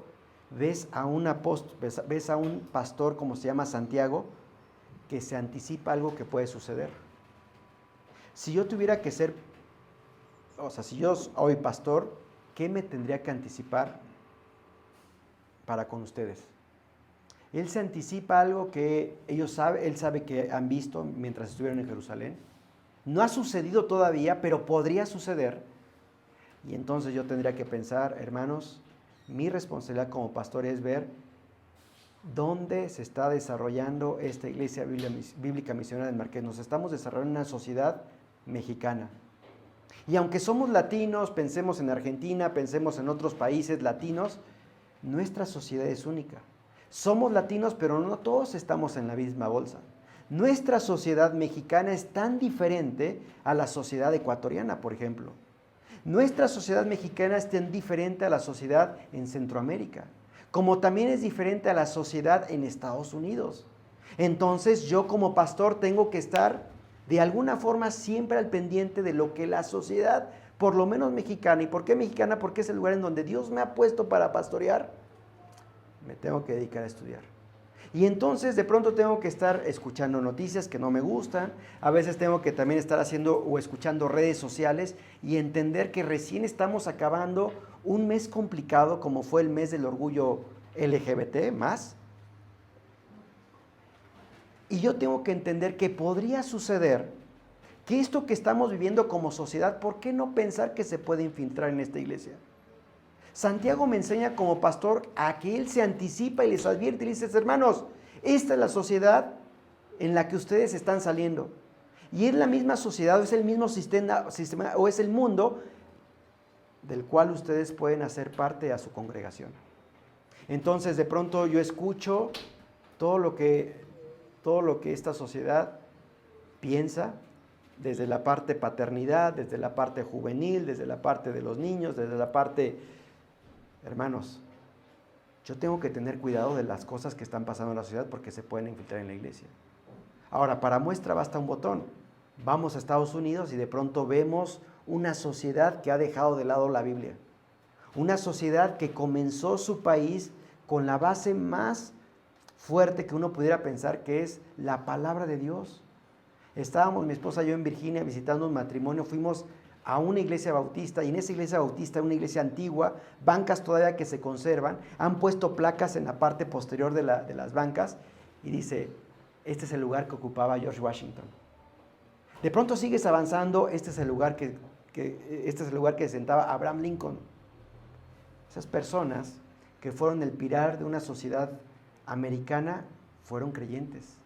ves a un pastor, como se llama Santiago, que se anticipa algo que puede suceder. Si yo tuviera que ser, si yo soy pastor, ¿qué me tendría que anticipar para con ustedes? Él se anticipa algo que él sabe que han visto mientras estuvieron en Jerusalén. No ha sucedido todavía, pero podría suceder. Y entonces yo tendría que pensar, hermanos, mi responsabilidad como pastor es ver dónde se está desarrollando esta iglesia bíblica misionera del Marqués. Nos estamos desarrollando en una sociedad mexicana. Y aunque somos latinos, pensemos en Argentina, pensemos en otros países latinos, nuestra sociedad es única. Somos latinos, pero no todos estamos en la misma bolsa. Nuestra sociedad mexicana es tan diferente a la sociedad ecuatoriana, por ejemplo. Nuestra sociedad mexicana es tan diferente a la sociedad en Centroamérica, como también es diferente a la sociedad en Estados Unidos. Entonces yo como pastor tengo que estar de alguna forma siempre al pendiente de lo que la sociedad, por lo menos mexicana, ¿y por qué mexicana? Porque es el lugar en donde Dios me ha puesto para pastorear, me tengo que dedicar a estudiar. Y entonces de pronto tengo que estar escuchando noticias que no me gustan, a veces tengo que también estar haciendo o escuchando redes sociales y entender que recién estamos acabando un mes complicado como fue el mes del orgullo LGBT más. Y yo tengo que entender que podría suceder que esto que estamos viviendo como sociedad, ¿por qué no pensar que se puede infiltrar en esta iglesia? Santiago me enseña como pastor a que él se anticipa y les advierte y dice, hermanos, esta es la sociedad en la que ustedes están saliendo. Y es la misma sociedad, o es el mismo sistema o es el mundo del cual ustedes pueden hacer parte a su congregación. Entonces de pronto yo escucho todo lo que esta sociedad piensa, desde la parte paternidad, desde la parte juvenil, desde la parte de los niños, desde la parte... Hermanos, yo tengo que tener cuidado de las cosas que están pasando en la sociedad porque se pueden infiltrar en la iglesia. Ahora, para muestra basta un botón. Vamos a Estados Unidos y de pronto vemos una sociedad que ha dejado de lado la Biblia. Una sociedad que comenzó su país con la base más fuerte que uno pudiera pensar, que es la palabra de Dios. Estábamos mi esposa y yo en Virginia visitando un matrimonio, fuimos a una iglesia bautista, y en esa iglesia bautista, una iglesia antigua, bancas todavía que se conservan, han puesto placas en la parte posterior de las bancas, y dice, este es el lugar que ocupaba George Washington. De pronto sigues avanzando, este es el lugar que sentaba Abraham Lincoln. Esas personas que fueron el pilar de una sociedad americana fueron creyentes.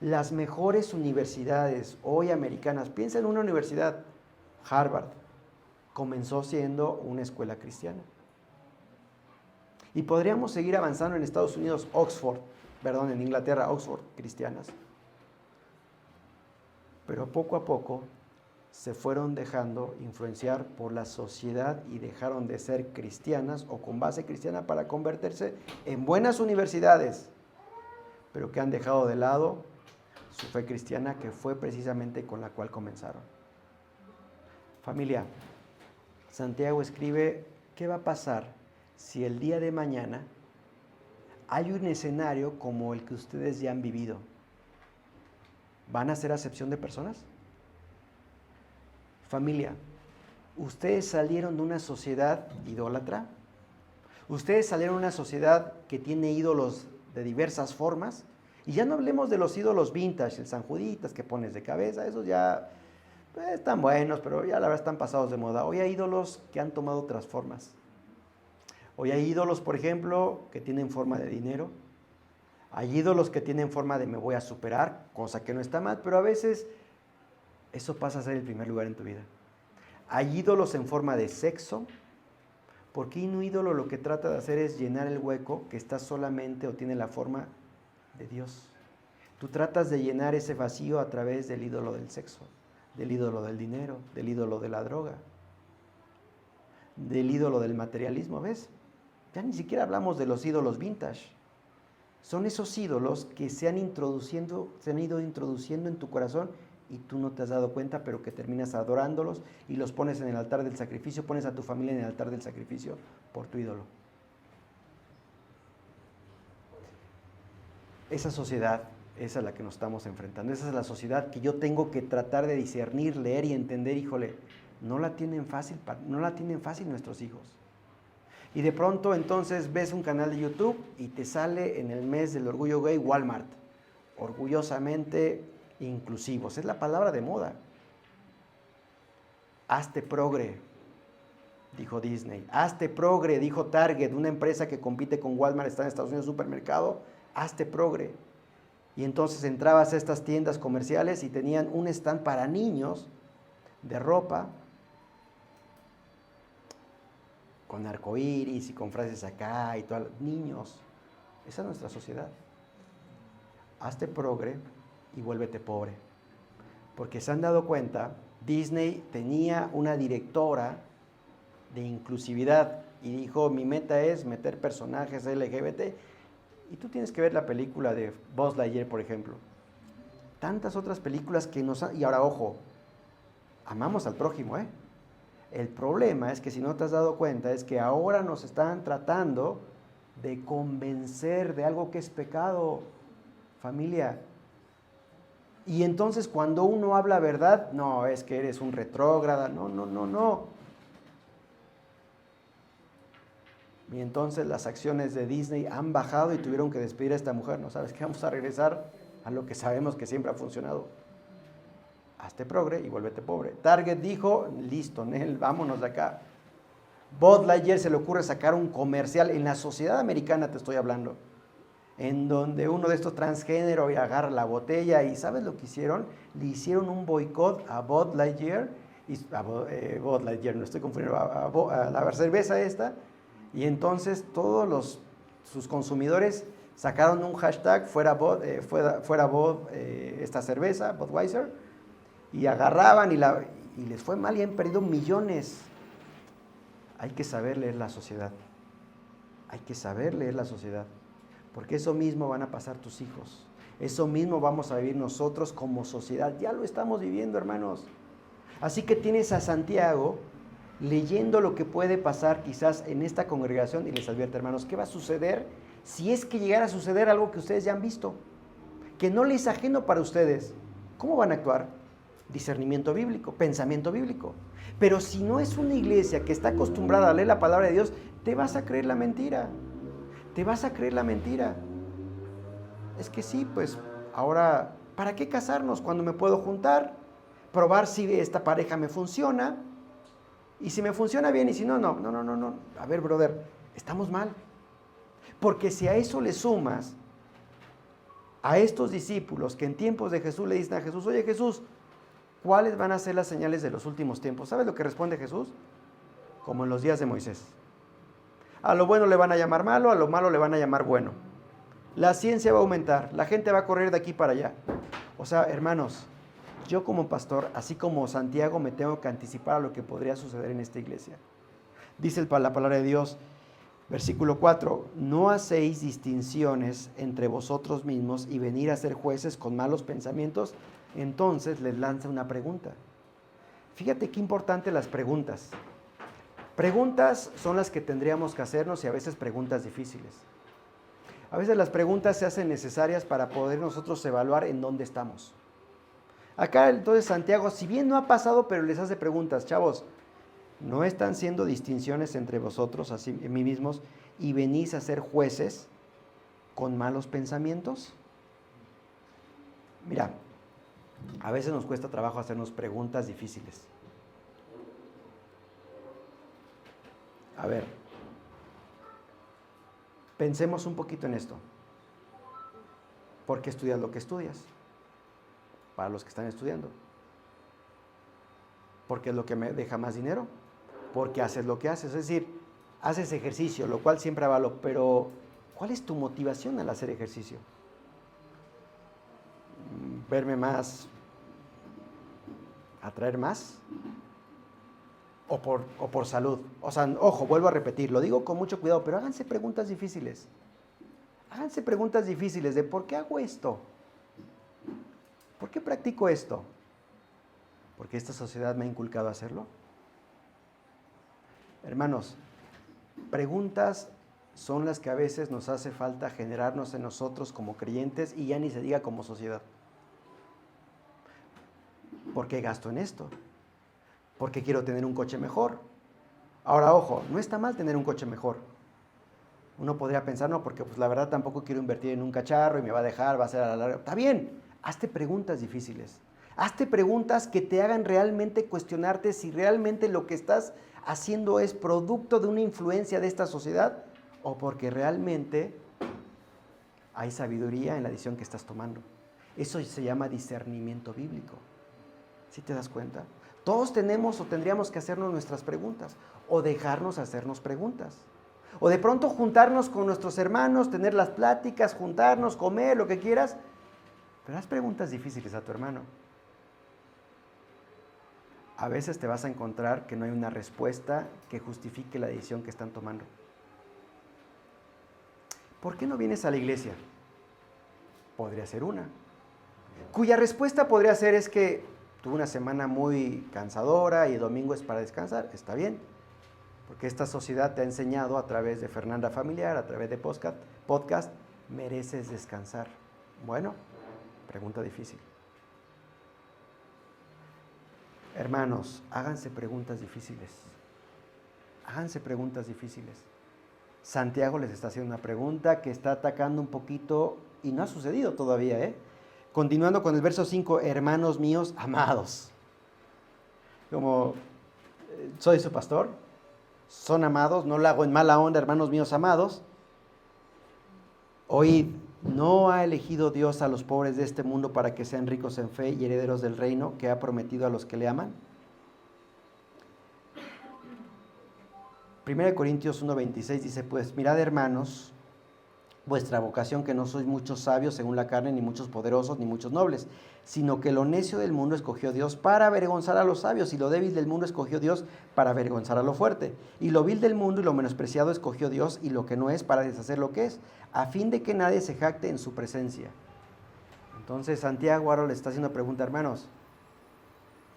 Las mejores universidades hoy americanas, piensa en una universidad, Harvard, comenzó siendo una escuela cristiana. Y podríamos seguir avanzando en Estados Unidos, en Inglaterra, Oxford, cristianas. Pero poco a poco se fueron dejando influenciar por la sociedad y dejaron de ser cristianas o con base cristiana para convertirse en buenas universidades, pero que han dejado de lado su fe cristiana, que fue precisamente con la cual comenzaron. Familia, Santiago escribe, ¿qué va a pasar si el día de mañana hay un escenario como el que ustedes ya han vivido? ¿Van a hacer acepción de personas? Familia, ustedes salieron de una sociedad idólatra, ustedes salieron de una sociedad que tiene ídolos de diversas formas, y ya no hablemos de los ídolos vintage, el San Juditas que pones de cabeza, esos ya están buenos, pero ya la verdad están pasados de moda. Hoy hay ídolos que han tomado otras formas. Hoy hay ídolos, por ejemplo, que tienen forma de dinero. Hay ídolos que tienen forma de me voy a superar, cosa que no está mal, pero a veces eso pasa a ser el primer lugar en tu vida. Hay ídolos en forma de sexo, porque un ídolo lo que trata de hacer es llenar el hueco que está solamente o tiene la forma de Dios. Tú tratas de llenar ese vacío a través del ídolo del sexo, del ídolo del dinero, del ídolo de la droga, del ídolo del materialismo, ¿ves? Ya ni siquiera hablamos de los ídolos vintage. Son esos ídolos que se han ido introduciendo en tu corazón y tú no te has dado cuenta, pero que terminas adorándolos y los pones en el altar del sacrificio, pones a tu familia en el altar del sacrificio por tu ídolo. Esa sociedad es a la que nos estamos enfrentando. Esa es la sociedad que yo tengo que tratar de discernir, leer y entender. Híjole, no la tienen fácil nuestros hijos. Y de pronto entonces ves un canal de YouTube y te sale en el mes del orgullo gay Walmart, orgullosamente inclusivos. Es la palabra de moda. Hazte progre, dijo Disney. Hazte progre, dijo Target, una empresa que compite con Walmart, está en Estados Unidos, supermercado. Hazte progre. Y entonces entrabas a estas tiendas comerciales y tenían un stand para niños de ropa con arcoíris y con frases acá y todo. Niños, esa es nuestra sociedad. Hazte progre y vuélvete pobre. Porque se han dado cuenta, Disney tenía una directora de inclusividad y dijo, mi meta es meter personajes LGBT. Y tú tienes que ver la película de Buzz Lightyear, por ejemplo. Tantas otras películas que nos han... Y ahora, ojo, amamos al prójimo, ¿eh? El problema es que si no te has dado cuenta, es que ahora nos están tratando de convencer de algo que es pecado, familia. Y entonces cuando uno habla verdad, no, es que eres un retrógrada, no. Y entonces las acciones de Disney han bajado y tuvieron que despedir a esta mujer. No sabes qué, vamos a regresar a lo que sabemos que siempre ha funcionado. Hazte progre y vuélvete pobre. Target dijo, listo, Nel, vámonos de acá. Bud Lightyear se le ocurre sacar un comercial, en la sociedad americana te estoy hablando, en donde uno de estos transgénero agarra la botella y ¿sabes lo que hicieron? Le hicieron un boicot a Bud Lightyear, Bud Lightyear, no estoy confundiendo, a la cerveza esta, y entonces todos sus consumidores sacaron un hashtag fuera Bud, esta cerveza, Budweiser, y agarraban y les fue mal y han perdido millones. Hay que saber leer la sociedad. Hay que saber leer la sociedad. Porque eso mismo van a pasar tus hijos. Eso mismo vamos a vivir nosotros como sociedad. Ya lo estamos viviendo, hermanos. Así que tienes a Santiago leyendo lo que puede pasar quizás en esta congregación y les advierte, hermanos, ¿qué va a suceder si es que llegara a suceder algo que ustedes ya han visto? Que no les es ajeno para ustedes. ¿Cómo van a actuar? Discernimiento bíblico, pensamiento bíblico. Pero si no es una iglesia que está acostumbrada a leer la palabra de Dios, te vas a creer la mentira. Te vas a creer la mentira. Es que sí, pues ahora, ¿para qué casarnos cuando me puedo juntar? Probar si esta pareja me funciona. Y si me funciona bien y si no, no. A ver, brother, estamos mal. Porque si a eso le sumas a estos discípulos que en tiempos de Jesús le dicen a Jesús, oye Jesús, ¿cuáles van a ser las señales de los últimos tiempos? ¿Sabes lo que responde Jesús? Como en los días de Moisés. A lo bueno le van a llamar malo, a lo malo le van a llamar bueno. La ciencia va a aumentar, la gente va a correr de aquí para allá. O sea, hermanos, yo como pastor, así como Santiago, me tengo que anticipar a lo que podría suceder en esta iglesia. Dice la palabra de Dios, versículo 4, no hacéis distinciones entre vosotros mismos y venir a ser jueces con malos pensamientos. Entonces les lanza una pregunta. Fíjate qué importante las preguntas. Preguntas son las que tendríamos que hacernos y a veces preguntas difíciles. A veces las preguntas se hacen necesarias para poder nosotros evaluar en dónde estamos. Acá entonces Santiago, si bien no ha pasado, pero les hace preguntas, chavos, ¿no están siendo distinciones entre vosotros, así mí mismos, y venís a ser jueces con malos pensamientos? Mira, a veces nos cuesta trabajo hacernos preguntas difíciles. A ver, pensemos un poquito en esto. ¿Por qué estudias lo que estudias? Para los que están estudiando. ¿Porque es lo que me deja más dinero? Porque haces lo que haces. Es decir, haces ejercicio, lo cual siempre avalo, pero ¿cuál es tu motivación al hacer ejercicio? ¿Verme más? ¿Atraer más? ¿O por salud? O sea, ojo, vuelvo a repetir, lo digo con mucho cuidado, pero háganse preguntas difíciles. Háganse preguntas difíciles de ¿por qué hago esto? ¿Por qué practico esto? ¿Porque esta sociedad me ha inculcado a hacerlo? Hermanos, preguntas son las que a veces nos hace falta generarnos en nosotros como creyentes y ya ni se diga como sociedad. ¿Por qué gasto en esto? ¿Porque quiero tener un coche mejor? Ahora, ojo, no está mal tener un coche mejor. Uno podría pensar, no, porque pues la verdad tampoco quiero invertir en un cacharro y me va a dejar, va a ser a la larga. Está bien, hazte preguntas difíciles. Hazte preguntas que te hagan realmente cuestionarte si realmente lo que estás haciendo es producto de una influencia de esta sociedad o porque realmente hay sabiduría en la decisión que estás tomando. Eso se llama discernimiento bíblico. ¿Sí te das cuenta? Todos tenemos o tendríamos que hacernos nuestras preguntas o dejarnos hacernos preguntas. O de pronto juntarnos con nuestros hermanos, tener las pláticas, juntarnos, comer, lo que quieras. Pero haz preguntas difíciles a tu hermano. A veces te vas a encontrar que no hay una respuesta que justifique la decisión que están tomando. ¿Por qué no vienes a la iglesia? Podría ser una. Cuya respuesta podría ser es que tuve una semana muy cansadora y el domingo es para descansar. Está bien, porque esta sociedad te ha enseñado a través de Fernanda Familiar, a través de podcast, mereces descansar. Bueno, pregunta difícil. Hermanos, háganse preguntas difíciles. Háganse preguntas difíciles. Santiago les está haciendo una pregunta que está atacando un poquito, y no ha sucedido todavía, Continuando con el verso 5, hermanos míos amados. Como soy su pastor, son amados, no lo hago en mala onda, hermanos míos amados. Oíd, ¿no ha elegido Dios a los pobres de este mundo para que sean ricos en fe y herederos del reino que ha prometido a los que le aman? 1 Corintios 1:26 dice, pues mirad, hermanos, vuestra vocación, que no sois muchos sabios según la carne, ni muchos poderosos, ni muchos nobles, sino que lo necio del mundo escogió Dios para avergonzar a los sabios, y lo débil del mundo escogió Dios para avergonzar a lo fuerte. Y lo vil del mundo y lo menospreciado escogió Dios, y lo que no es para deshacer lo que es, a fin de que nadie se jacte en su presencia. Entonces Santiago ahora le está haciendo una pregunta, hermanos.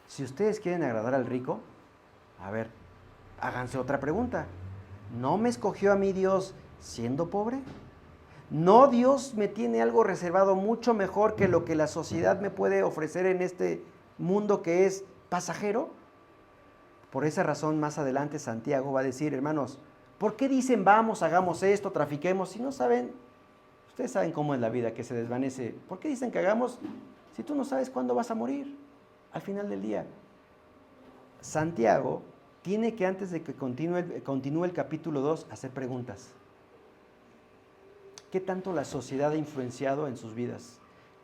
Si ustedes quieren agradar al rico, a ver, háganse otra pregunta. ¿No me escogió a mí Dios siendo pobre? ¿No Dios me tiene algo reservado mucho mejor que lo que la sociedad me puede ofrecer en este mundo que es pasajero? Por esa razón, más adelante Santiago va a decir, hermanos, ¿por qué dicen vamos, hagamos esto, trafiquemos? Si no saben, ustedes saben cómo es la vida que se desvanece. ¿Por qué dicen que hagamos si tú no sabes cuándo vas a morir al final del día? Santiago tiene que, antes de que continúe el capítulo 2, hacer preguntas. ¿Qué tanto la sociedad ha influenciado en sus vidas?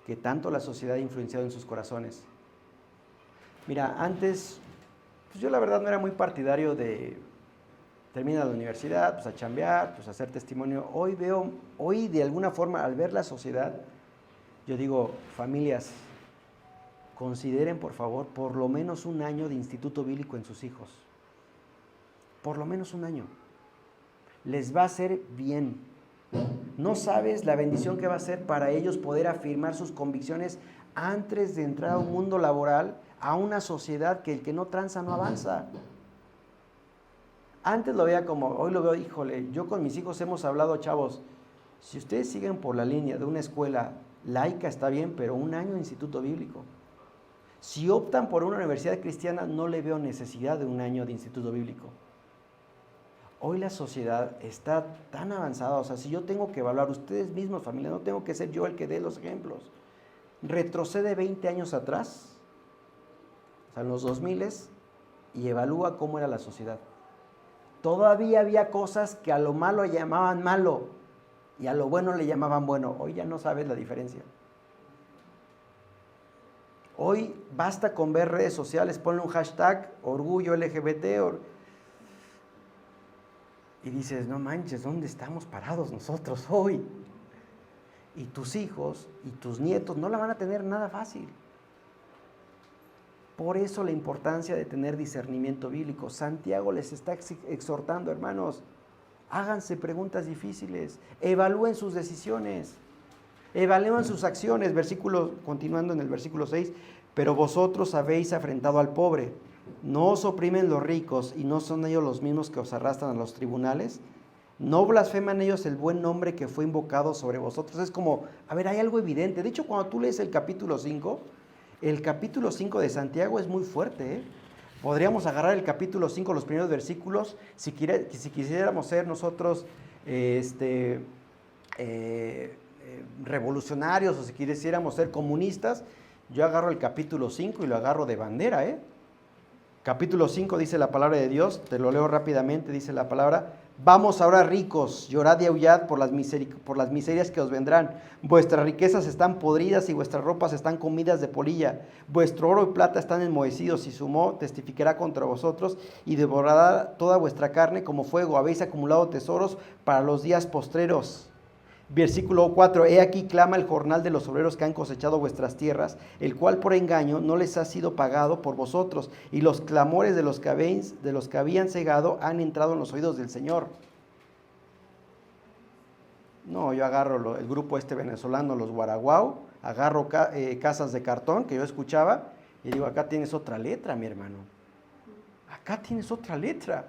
¿Qué tanto la sociedad ha influenciado en sus corazones? Mira, antes, pues yo la verdad no era muy partidario de terminar la universidad, pues a chambear, pues a hacer testimonio. Hoy de alguna forma, al ver la sociedad, yo digo, familias, consideren por favor por lo menos un año de instituto bíblico en sus hijos. Por lo menos un año. Les va a hacer bien. No sabes la bendición que va a ser para ellos poder afirmar sus convicciones antes de entrar a un mundo laboral, a una sociedad que el que no tranza no avanza. Antes lo veía como, hoy lo veo, híjole, yo con mis hijos hemos hablado, chavos, si ustedes siguen por la línea de una escuela laica está bien, pero un año de instituto bíblico. Si optan por una universidad cristiana, no le veo necesidad de un año de instituto bíblico. Hoy la sociedad está tan avanzada, o sea, si yo tengo que evaluar, ustedes mismos, familia, no tengo que ser yo el que dé los ejemplos. Retrocede 20 años atrás, o sea, en los 2000, y evalúa cómo era la sociedad. Todavía había cosas que a lo malo llamaban malo y a lo bueno le llamaban bueno. Hoy ya no sabes la diferencia. Hoy basta con ver redes sociales, ponle un hashtag, orgullo LGBT, y dices, no manches, ¿dónde estamos parados nosotros hoy? Y tus hijos y tus nietos no la van a tener nada fácil. Por eso la importancia de tener discernimiento bíblico. Santiago les está exhortando, hermanos, háganse preguntas difíciles, evalúen sus decisiones, evalúen sus acciones. Continuando en el versículo 6, pero vosotros habéis afrentado al pobre. ¿No os oprimen los ricos y no son ellos los mismos que os arrastran a los tribunales? ¿No blasfeman ellos el buen nombre que fue invocado sobre vosotros? Es como, a ver, hay algo evidente. De hecho, cuando tú lees el capítulo 5 de Santiago es muy fuerte, ¿eh? Podríamos agarrar el capítulo 5, los primeros versículos, si quisiéramos ser nosotros revolucionarios o si quisiéramos ser comunistas, yo agarro el capítulo 5 y lo agarro de bandera, ¿eh? Capítulo 5 dice la palabra de Dios, te lo leo rápidamente, dice la palabra: vamos ahora ricos, llorad y aullad por las miserias que os vendrán. Vuestras riquezas están podridas y vuestras ropas están comidas de polilla. Vuestro oro y plata están enmohecidos y su moho testificará contra vosotros y devorará toda vuestra carne como fuego. Habéis acumulado tesoros para los días postreros. Versículo 4, he aquí clama el jornal de los obreros que han cosechado vuestras tierras, el cual por engaño no les ha sido pagado por vosotros, y los clamores de los que habían cegado han entrado en los oídos del Señor. No, yo agarro el grupo venezolano, los Guaraguao, agarro casas de cartón que yo escuchaba, y digo, acá tienes otra letra, mi hermano. Acá tienes otra letra.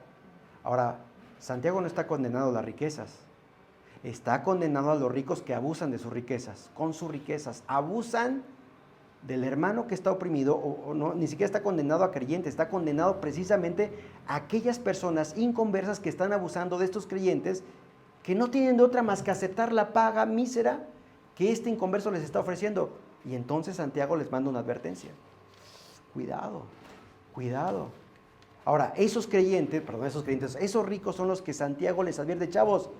Ahora, Santiago no está condenado a las riquezas. Está condenado a los ricos que abusan de sus riquezas, con sus riquezas, abusan del hermano que está oprimido, o no, ni siquiera está condenado a creyentes, está condenado precisamente a aquellas personas inconversas que están abusando de estos creyentes, que no tienen de otra más que aceptar la paga mísera que este inconverso les está ofreciendo. Y entonces Santiago les manda una advertencia. Cuidado, cuidado. Ahora, esos ricos son los que Santiago les advierte, chavos,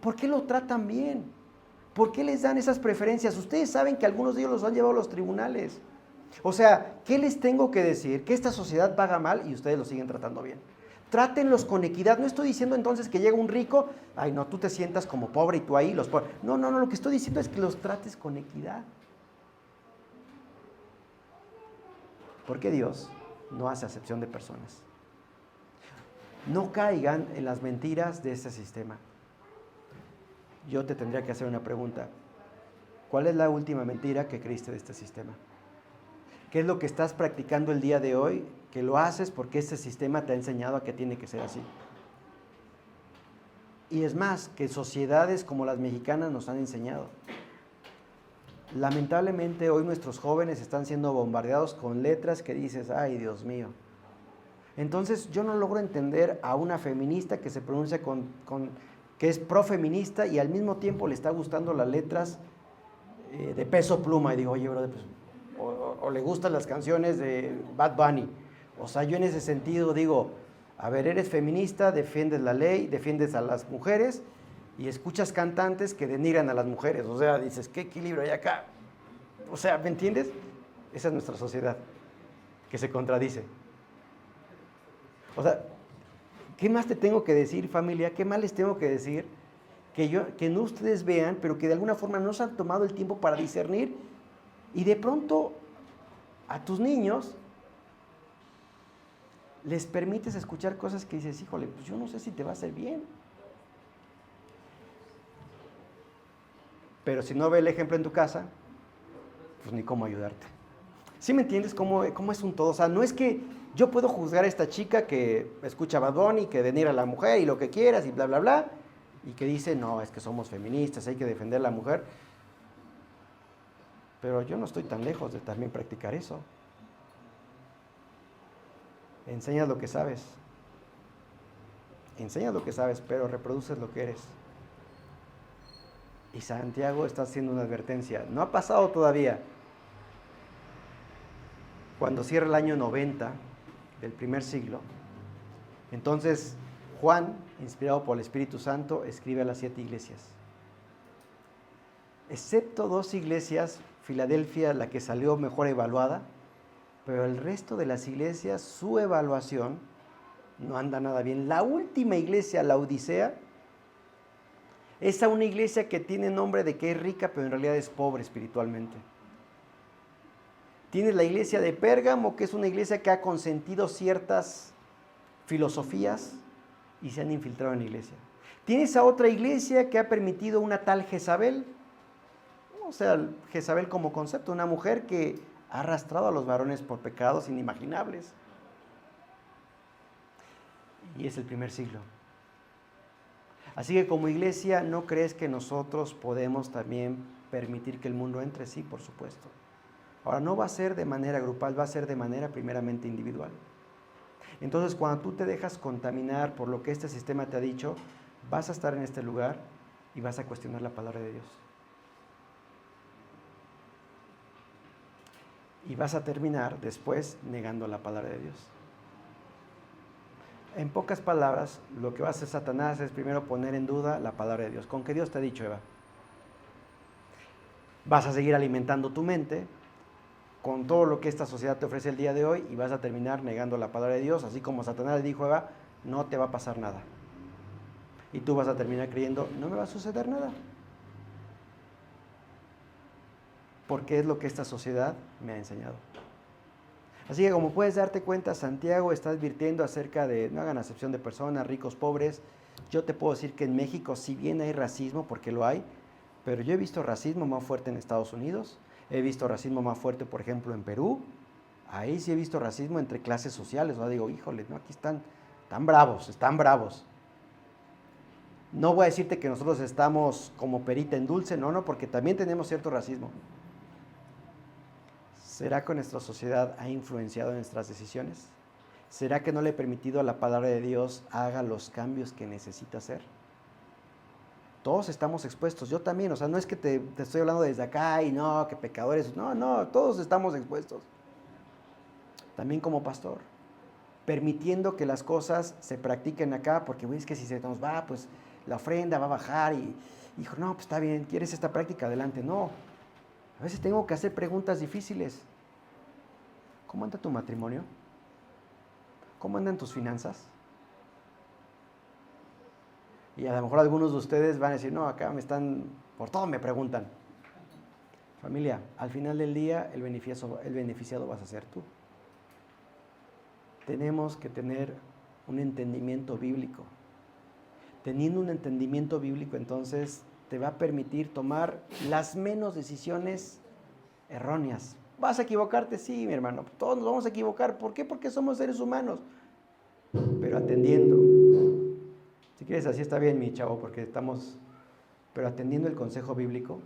¿por qué lo tratan bien? ¿Por qué les dan esas preferencias? Ustedes saben que algunos de ellos los han llevado a los tribunales. O sea, ¿qué les tengo que decir? Que esta sociedad paga mal y ustedes lo siguen tratando bien. Trátenlos con equidad. No estoy diciendo entonces que llega un rico, ay no, tú te sientas como pobre y tú ahí los pobres. No, lo que estoy diciendo es que los trates con equidad. Porque Dios no hace acepción de personas. No caigan en las mentiras de este sistema. Yo te tendría que hacer una pregunta. ¿Cuál es la última mentira que creíste de este sistema? ¿Qué es lo que estás practicando el día de hoy? Que lo haces porque este sistema te ha enseñado a que tiene que ser así. Y es más, que sociedades como las mexicanas nos han enseñado. Lamentablemente hoy nuestros jóvenes están siendo bombardeados con letras que dices, ay Dios mío. Entonces yo no logro entender a una feminista que se pronuncia que es profeminista y al mismo tiempo le está gustando las letras de Peso Pluma. Y digo, oye, brother, pues, o le gustan las canciones de Bad Bunny. O sea, yo en ese sentido digo, a ver, eres feminista, defiendes la ley, defiendes a las mujeres y escuchas cantantes que denigran a las mujeres. O sea, dices, ¿qué equilibrio hay acá? O sea, ¿me entiendes? Esa es nuestra sociedad, que se contradice. O sea, ¿qué más te tengo que decir, familia? ¿Qué más les tengo que decir? Que no ustedes vean, pero que de alguna forma no se han tomado el tiempo para discernir y de pronto a tus niños les permites escuchar cosas que dices, híjole, pues yo no sé si te va a hacer bien. Pero si no ve el ejemplo en tu casa, pues ni cómo ayudarte. ¿Sí me entiendes cómo es un todo? O sea, no es que yo puedo juzgar a esta chica que escucha Bad Bunny, que denigra a la mujer y lo que quieras y bla, bla, bla, y que dice, no, es que somos feministas, hay que defender a la mujer. Pero yo no estoy tan lejos de también practicar eso. Enseñas lo que sabes. Enseñas lo que sabes, pero reproduces lo que eres. Y Santiago está haciendo una advertencia. No ha pasado todavía. Cuando cierra el año 90 del primer siglo, entonces Juan, inspirado por el Espíritu Santo, escribe a las 7 iglesias. Excepto 2 iglesias, Filadelfia, la que salió mejor evaluada, pero el resto de las iglesias, su evaluación no anda nada bien. La última iglesia, la Odisea, es una iglesia que tiene nombre de que es rica, pero en realidad es pobre espiritualmente. Tienes la iglesia de Pérgamo, que es una iglesia que ha consentido ciertas filosofías y se han infiltrado en la iglesia. Tienes a otra iglesia que ha permitido una tal Jezabel, o sea, Jezabel como concepto, una mujer que ha arrastrado a los varones por pecados inimaginables. Y es el primer siglo. Así que como iglesia, ¿no crees que nosotros podemos también permitir que el mundo entre? Sí, por supuesto. Ahora, no va a ser de manera grupal, va a ser de manera primeramente individual. Entonces, cuando tú te dejas contaminar por lo que este sistema te ha dicho, vas a estar en este lugar y vas a cuestionar la palabra de Dios. Y vas a terminar después negando la palabra de Dios. En pocas palabras, lo que va a hacer Satanás es primero poner en duda la palabra de Dios. ¿Con qué Dios te ha dicho, Eva? Vas a seguir alimentando tu mente con todo lo que esta sociedad te ofrece el día de hoy y vas a terminar negando la palabra de Dios, así como Satanás le dijo a Eva, no te va a pasar nada. Y tú vas a terminar creyendo, no me va a suceder nada. Porque es lo que esta sociedad me ha enseñado. Así que como puedes darte cuenta, Santiago está advirtiendo acerca de no hagan acepción de personas, ricos, pobres. Yo te puedo decir que en México si bien hay racismo, porque lo hay, pero yo he visto racismo más fuerte en Estados Unidos, he visto racismo más fuerte, por ejemplo, en Perú. Ahí sí he visto racismo entre clases sociales. O sea, digo, híjole, no, aquí están bravos, están bravos. No voy a decirte que nosotros estamos como perita en dulce, no, porque también tenemos cierto racismo. ¿Será que nuestra sociedad ha influenciado en nuestras decisiones? ¿Será que no le he permitido a la palabra de Dios haga los cambios que necesita hacer? Todos estamos expuestos, yo también, o sea, no es que te estoy hablando desde acá y no, que pecadores, no, todos estamos expuestos. También como pastor, permitiendo que las cosas se practiquen acá, porque es que si se nos va, pues la ofrenda va a bajar y dijo, no, pues está bien, ¿quieres esta práctica? Adelante. No, a veces tengo que hacer preguntas difíciles. ¿Cómo anda tu matrimonio? ¿Cómo andan tus finanzas? Y a lo mejor algunos de ustedes van a decir, no, acá por todo me preguntan. Familia, al final del día el beneficiado vas a ser tú. Tenemos que tener un entendimiento bíblico. Teniendo un entendimiento bíblico, entonces te va a permitir tomar las menos decisiones erróneas. ¿Vas a equivocarte? Sí, mi hermano, todos nos vamos a equivocar. ¿Por qué? Porque somos seres humanos. Pero atendiendo. Si quieres, así está bien, mi chavo, pero atendiendo el consejo bíblico,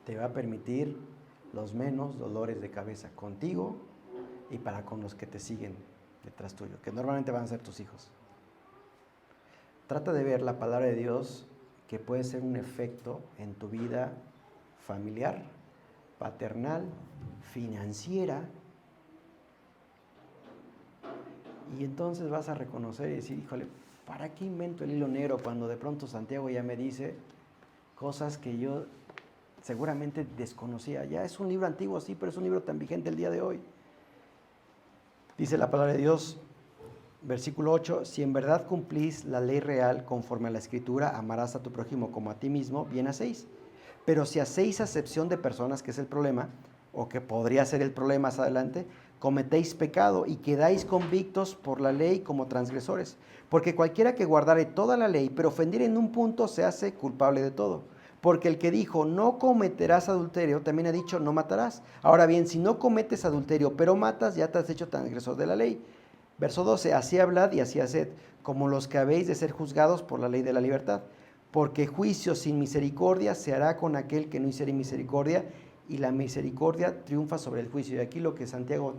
te va a permitir los menos dolores de cabeza contigo y para con los que te siguen detrás tuyo, que normalmente van a ser tus hijos. Trata de ver la palabra de Dios que puede ser un efecto en tu vida familiar, paternal, financiera. Y entonces vas a reconocer y decir, híjole, ¿para qué invento el hilo negro cuando de pronto Santiago ya me dice cosas que yo seguramente desconocía? Ya es un libro antiguo, sí, pero es un libro tan vigente el día de hoy. Dice la palabra de Dios, versículo 8, si en verdad cumplís la ley real conforme a la Escritura, amarás a tu prójimo como a ti mismo, bien hacéis. Pero si hacéis acepción de personas, que es el problema, o que podría ser el problema más adelante, cometéis pecado y quedáis convictos por la ley como transgresores. Porque cualquiera que guardare toda la ley, pero ofendiere en un punto, se hace culpable de todo. Porque el que dijo, no cometerás adulterio, también ha dicho, no matarás. Ahora bien, si no cometes adulterio, pero matas, ya te has hecho transgresor de la ley. Verso 12, así hablad y así haced, como los que habéis de ser juzgados por la ley de la libertad. Porque juicio sin misericordia se hará con aquel que no hiciere misericordia, y la misericordia triunfa sobre el juicio. Y aquí lo que Santiago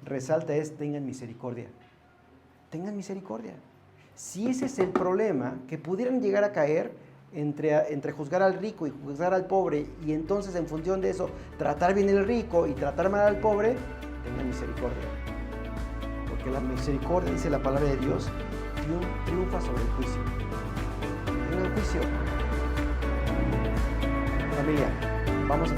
resalta es, tengan misericordia. Tengan misericordia. Si ese es el problema, que pudieran llegar a caer entre juzgar al rico y juzgar al pobre, y entonces en función de eso, tratar bien al rico y tratar mal al pobre, tengan misericordia. Porque la misericordia, dice la palabra de Dios, triunfa sobre el juicio. Tengan juicio. Familia, vamos a